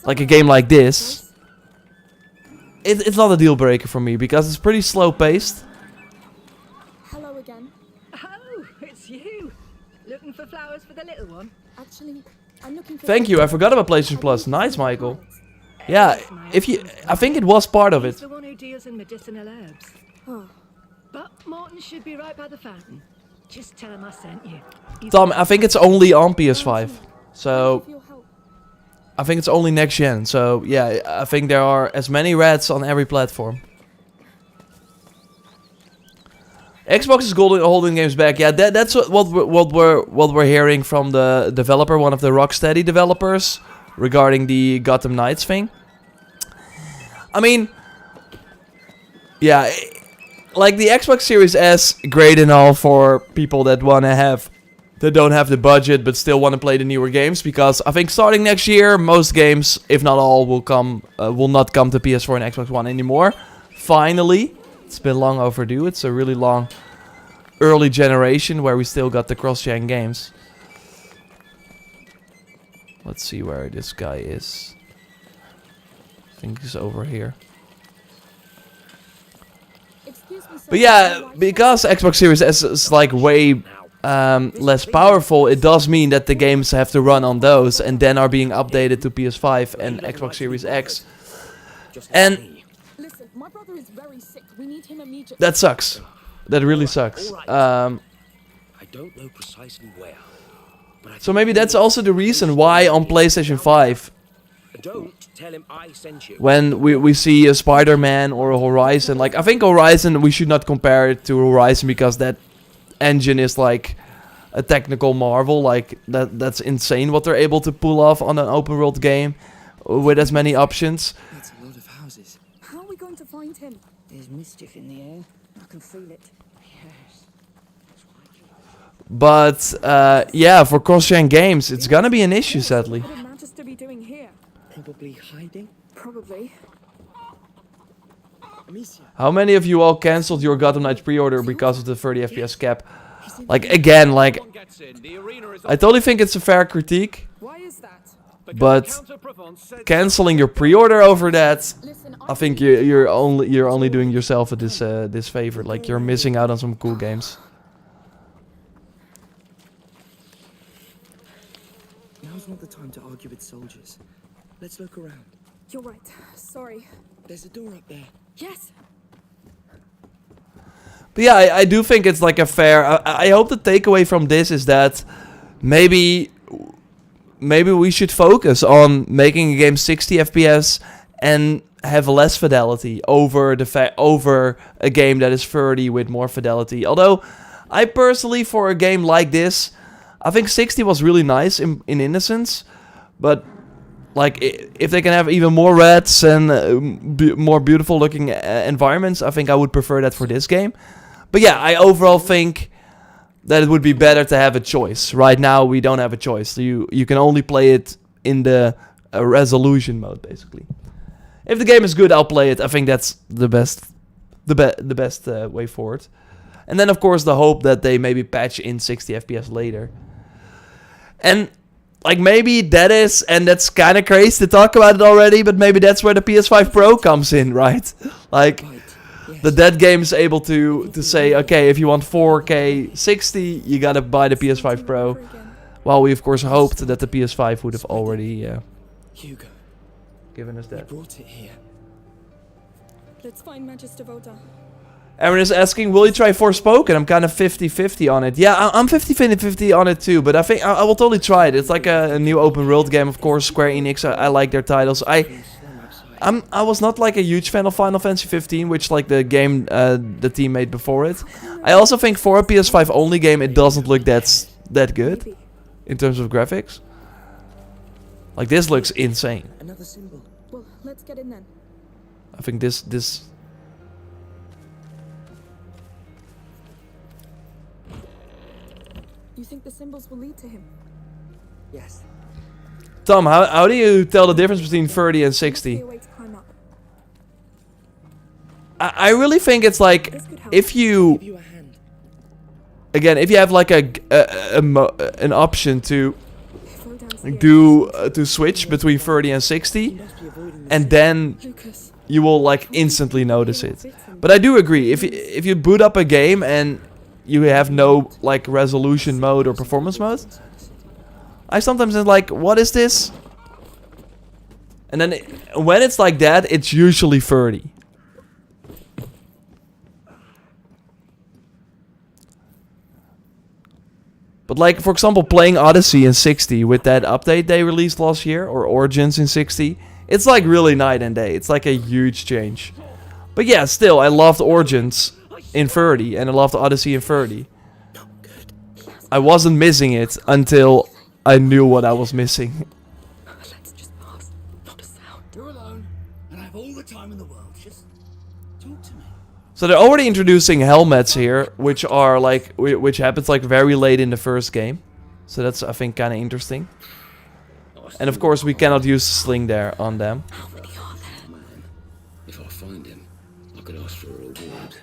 like a game like this, it's not a deal breaker for me because it's pretty slow paced. Hello again. Oh, it's you. Looking for flowers for the little one? Actually, I'm looking for... Thank you, I forgot about PlayStation Plus. Nice, Michael. Yeah, I think it was part of He's it. the one who deals in medicinal herbs. Oh, But Morton should be right by the fountain. Just tell him I sent you. Tom, I think it's only on PS5. So with your help. I think it's only next gen. So yeah, I think there are as many rats on every platform. Xbox is holding games back. Yeah, that's what we're hearing from the developer, one of the Rocksteady developers, regarding the Gotham Knights thing. I mean, yeah, like the Xbox Series S, great and all for people that don't have the budget but still want to play the newer games, because I think starting next year, most games, if not all, will not come to PS4 and Xbox One anymore. Finally. It's been long overdue. It's a really long early generation where we still got the cross-gen games. Let's see where this guy is. I think he's over here. Excuse me, sir. But yeah, because Xbox Series S is like way less powerful, it does mean that the games have to run on those and then are being updated to PS5 and Xbox Series X. And Listen, my brother is very sick. We need him immediately. that sucks. That really sucks. I don't know precisely where. But I So maybe that's also the reason why on PlayStation 5, don't tell him I sent you. when we see a Spider-Man or a Horizon, like I think Horizon, we should not compare it to Horizon because that engine is like a technical marvel. Like that's insane what they're able to pull off on an open world game with as many options. That's a lot of houses. How are we going to find him? There's mischief in the air. I can feel it. Yes. But yeah, for cross-gen games, it's gonna be an issue, sadly. What would Magister be doing here? Probably hiding. Probably. Amicia. How many of you all cancelled your Gotham Knights pre-order because of the 30 FPS cap? Like again, like I totally think it's a fair critique, Why is that? but canceling your pre-order over that, Listen, I think you're only doing yourself a this favor. Like you're missing out on some cool games. Now's not the time to argue with soldiers. Let's look around. You're right. Sorry. There's a door up there. Yes. But yeah, I do think it's like a fair... I hope the takeaway from this is that maybe we should focus on making a game 60 FPS and have less fidelity over over a game that is 30 with more fidelity. Although, I personally, for a game like this, I think 60 was really nice in Innocence. But, like, if they can have even more reds and more beautiful looking environments, I think I would prefer that for this game. But yeah, I overall think that it would be better to have a choice. Right now, we don't have a choice. You can only play it in the resolution mode, basically. If the game is good, I'll play it. I think that's the best way forward. And then, of course, the hope that they maybe patch in 60 FPS later. And, like, maybe that is, and that's kind of crazy to talk about it already, but maybe that's where the PS5 Pro comes in, right? Like... That game is able to say, okay, if you want 4K 60, you gotta buy the PS5 Pro. While we of course hoped that the PS5 would have already Hugo, given us that. brought it here. Let's find Magister Voda. Aaron is asking, will you try Forspoken? I'm kind of 50-50 on it. Yeah, I'm 50-50 on it too, but I think I will totally try it. It's like a new open world game, of course. Square Enix, I like their titles. I was not like a huge fan of Final Fantasy 15, which like the game the team made before it. I also think for a PS5 only game, it doesn't look that good in terms of graphics. Like this looks insane. Another symbol. Well, let's get in then. I think this. You think the symbols will lead to him? Yes. Tom, how do you tell the difference between 30 and 60? I really think it's like if you again if you have like an option to do to switch between 30 and 60, and then you will like instantly notice it. But I do agree, if you boot up a game and you have no like resolution mode or performance mode, I sometimes am like, what is this? And then when it's like that, it's usually 30. But like, for example, playing Odyssey in 60 with that update they released last year, or Origins in 60, it's like really night and day. It's like a huge change. But yeah, still, I loved Origins in 30, and I loved Odyssey in 30. I wasn't missing it until I knew what I was missing. Let's just pass. Not a sound. You're alone, and I have all the time in the world. Just talk to me. So they're already introducing helmets here, which are like, which happens like very late in the first game. So that's, I think, kind of interesting. And of course, we cannot use sling there on them. How many are there? Man, if I find him, I could ask for a reward.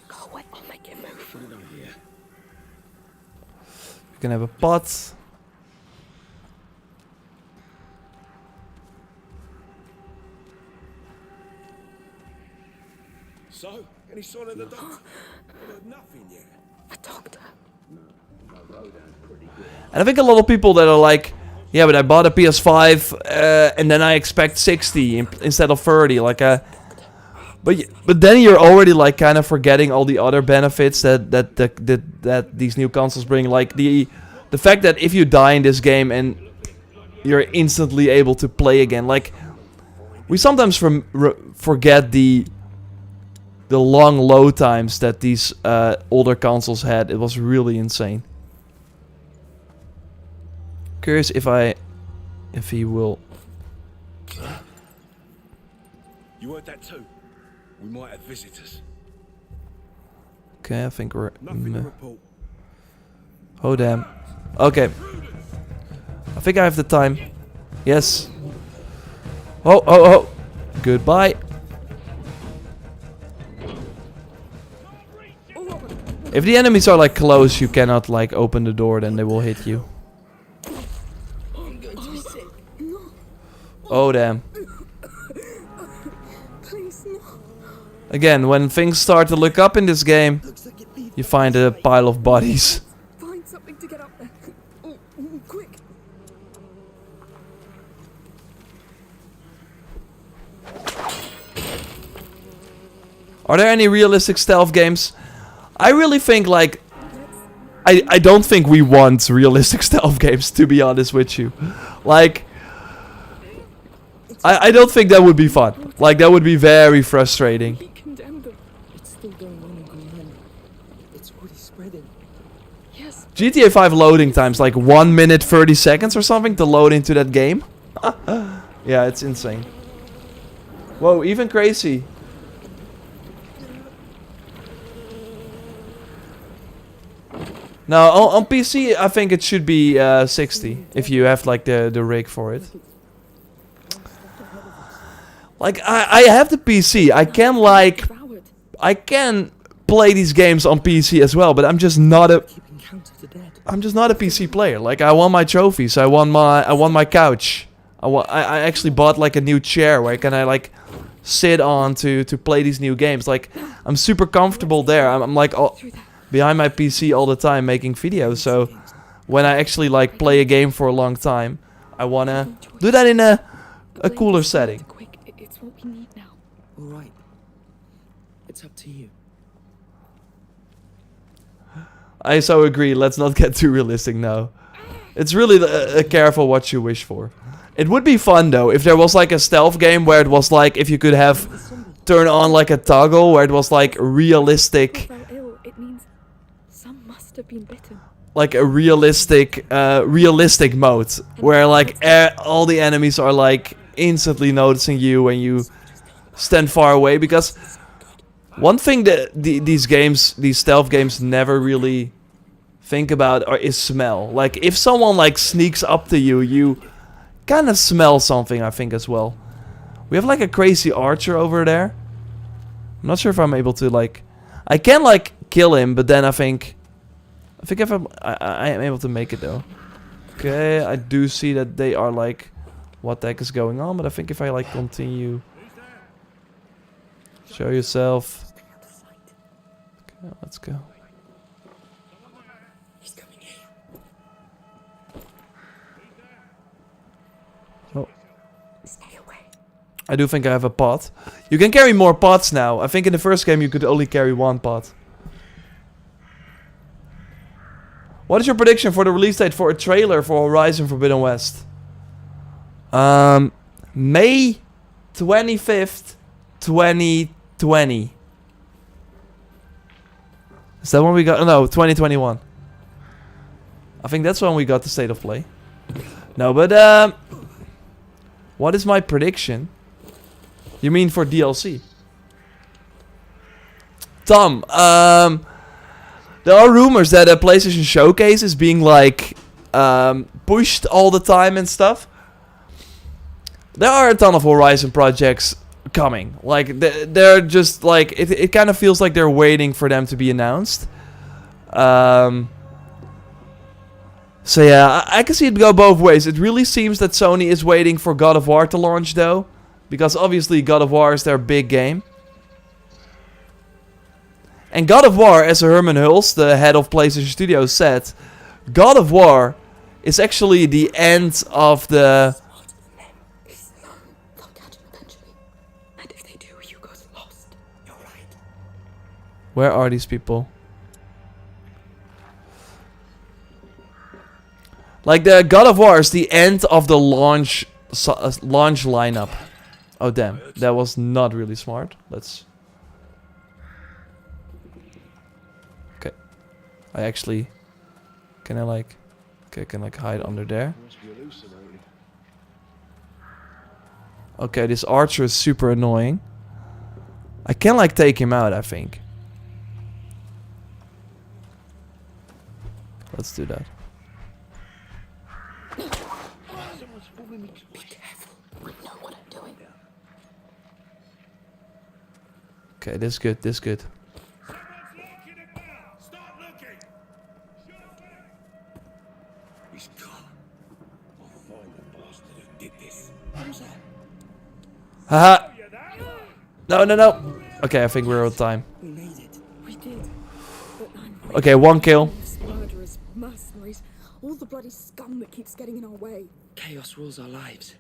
Go away. I'll make him move. Put it on here. We can have a pot. So, any sign of the doctor? Nothing yet. A doctor. And I think a lot of people that are like, yeah, but I bought a PS5 and then I expect 60 instead of 30. Like, but then you're already like kind of forgetting all the other benefits that these new consoles bring. Like the fact that if you die in this game and you're instantly able to play again. Like, we sometimes forget the long load times that these older consoles had. It was really insane. Curious if he will. You heard that too? We might have visitors. Okay, I think we're. Nothing to report. Oh damn. Okay. I think I have the time. Yes. Oh. Goodbye. If the enemies are like close, you cannot like open the door, then they will hit you. I'm going to be sick. Oh damn. Please, no. Again, when things start to look up in this game, you find a pile of bodies. Find something to get up there. Quick. Are there any realistic stealth games? I really think like I don't think we want realistic stealth games, to be honest with you. Like I don't think that would be fun. Like that would be very frustrating. We condemned them. It's still going on in Greenland. It's already spreading. Yes. GTA 5 loading times like 1 minute 30 seconds or something to load into that game. Yeah, it's insane. Whoa, even crazy. No, on PC I think it should be 60 if you have like the rig for it. Like I have the PC. I can play these games on PC as well, but I'm just not a PC player. Like I won my trophies. I won my couch. I actually bought like a new chair where I like sit on to play these new games. Like I'm super comfortable there. I'm like behind my PC all the time making videos. So when I actually like play a game for a long time, I wanna do that in a cooler setting. Quick, it's what we need now. All right. It's up to you. I so agree. Let's not get too realistic now. It's really careful what you wish for. It would be fun though if there was like a stealth game where it was like if you could have turn on like a toggle where it was like realistic. It means some must have been bitten. Like a realistic mode where like all the enemies are like instantly noticing you when you stand far away. Because one thing that these stealth games never really think about is smell. Like if someone like sneaks up to you, you kind of smell something, I think, as well. We have like a crazy archer over there. I'm not sure if I'm able to like I can like kill him, but then I think if I am able to make it though. Okay, I do see that they are like, what the heck is going on? But I think if I like continue, show yourself. Okay, let's go. He's coming here. Oh, Stay away. I do think I have a pot. You can carry more pots now. I think in the first game you could only carry one pot. What is your prediction for the release date for a trailer for Horizon Forbidden West? May 25th, 2020. Is that when we got... No, 2021. I think that's when we got the state of play. No, but... what is my prediction? You mean for DLC? Tom, there are rumors that a PlayStation Showcase is being like pushed all the time and stuff. There are a ton of Horizon projects coming. Like they're just like it kind of feels like they're waiting for them to be announced. So yeah, I can see it go both ways. It really seems that Sony is waiting for God of War to launch though, because obviously God of War is their big game. And God of War, as Herman Hulst, the head of PlayStation Studios, said, God of War is actually the end of the... They'll catch him eventually. And if they do, Hugo's lost. You're right. Where are these people? Like the God of War is the end of the launch lineup. Oh damn, that was not really smart. Let's... I actually... Can I like... Okay, I can like hide under there. Okay, this archer is super annoying. I can like take him out, I think. Let's do that. Be careful. I know what I'm doing. Okay, this is good, this is good. He's gone. I'll find the bastard who did this. Haha! No, no, no! Okay, I think we're on time. We made it. We did. But I'm Okay, one kill. murderers, mercenaries, all the bloody scum that keeps getting in our way. Chaos rules our lives.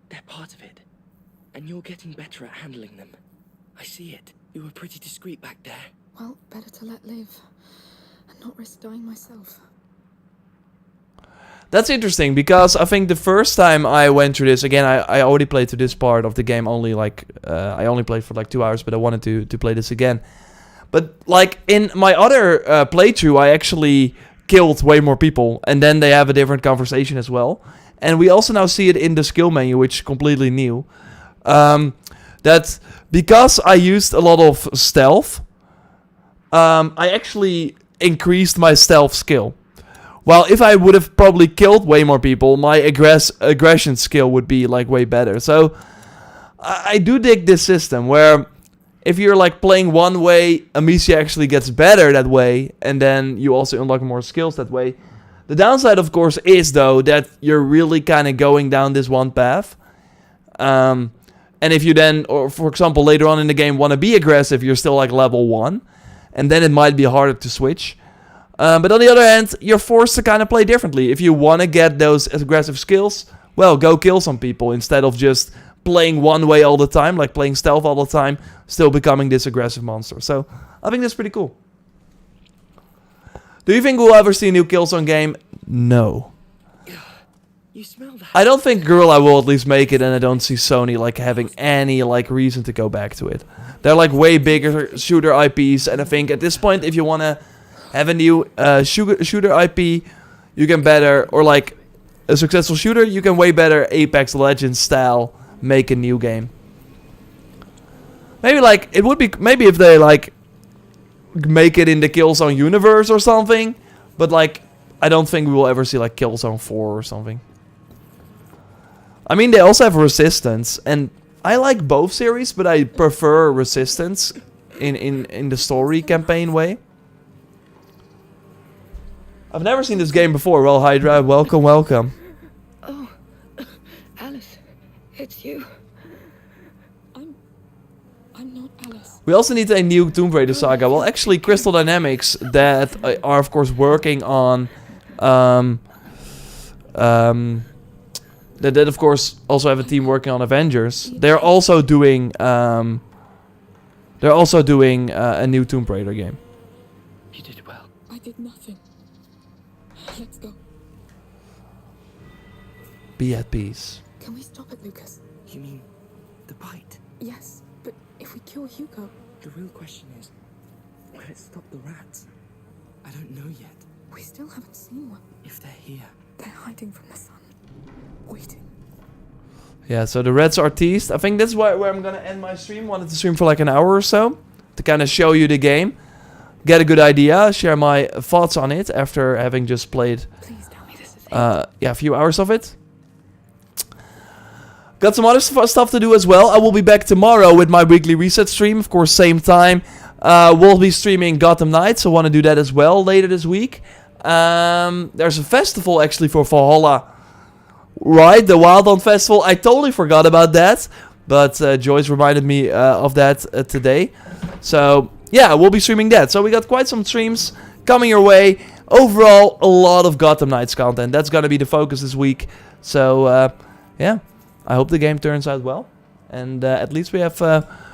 They're part of it. And you're getting better at handling them. I see it. You were pretty discreet back there. Well, better to let live and not risk dying myself. That's interesting, because I think the first time I went through this, again, I already played to this part of the game only, like, I only played for like 2 hours, but I wanted to play this again. But, like, in my other playthrough, I actually killed way more people, and then they have a different conversation as well. And we also now see it in the skill menu, which is completely new. That because I used a lot of stealth, I actually increased my stealth skill. While if I would have probably killed way more people, my aggression skill would be like way better. So I do dig this system where if you're like playing one way, Amicia actually gets better that way, and then you also unlock more skills that way. The downside, of course, is though that you're really kind of going down this one path. And if you then, or for example, later on in the game want to be aggressive, you're still like level 1. And then it might be harder to switch. But on the other hand, you're forced to kind of play differently. If you want to get those aggressive skills, well, go kill some people instead of just playing one way all the time, like playing stealth all the time, still becoming this aggressive monster. So I think that's pretty cool. Do you think we'll ever see a new Killzone game? No. You smell that? I don't think Guerrilla will at least make it, and I don't see Sony like having any like reason to go back to it. They're like way bigger shooter IPs, and I think at this point, if you want to have a new shooter IP, you can better, or like a successful shooter, you can way better Apex Legends style make a new game. Maybe like it would be maybe if they like make it in the Killzone universe or something, but like I don't think we will ever see like Killzone 4 or something. I mean, they also have Resistance, and I like both series, but I prefer Resistance in the story campaign way. I've never seen this game before. Well, Hydra, welcome, welcome. Oh, Alice, it's you. I'm not Alice. We also need a new Tomb Raider saga. Well, actually, Crystal Dynamics, that are of course working on, that of course also have a team working on Avengers. They're also doing, a new Tomb Raider game. You did well. I did nothing. Let's go. Be at peace. Can we stop it, Lucas? You mean the bite? Yes, but if we kill Hugo... The real question is, will it stop the rats? I don't know yet. We still haven't seen one. If they're here. They're hiding from the sun. Waiting. Yeah, so the rats are teased. I think that's where I'm gonna end my stream. Wanted to stream for like an hour or so to kind of show you the game, get a good idea, share my thoughts on it after having just played Please tell me this is it. a few hours of it. Got some other stuff to do as well. I will be back tomorrow with my weekly reset stream, of course, same time. We'll be streaming Gotham Knights, so I want to do that as well later this week. There's a festival actually for Valhalla. Right, the Wild Hunt Festival. I totally forgot about that, but Joyce reminded me of that today. So yeah, we'll be streaming that. So we got quite some streams coming your way. Overall, a lot of Gotham Knights content. That's gonna be the focus this week. So yeah, I hope the game turns out well, and at least we have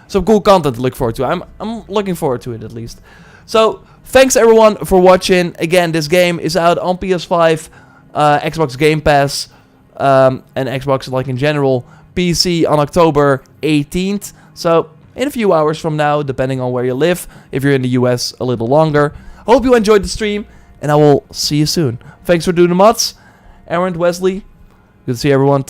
some cool content to look forward to. I'm looking forward to it at least. So thanks everyone for watching. Again, this game is out on PS5, Xbox Game Pass. And Xbox like in general, PC on October 18th. So in a few hours from now, depending on where you live. If you're in the US, a little longer. Hope you enjoyed the stream, and I will see you soon. Thanks for doing the mods. Aaron, Wesley, good to see everyone.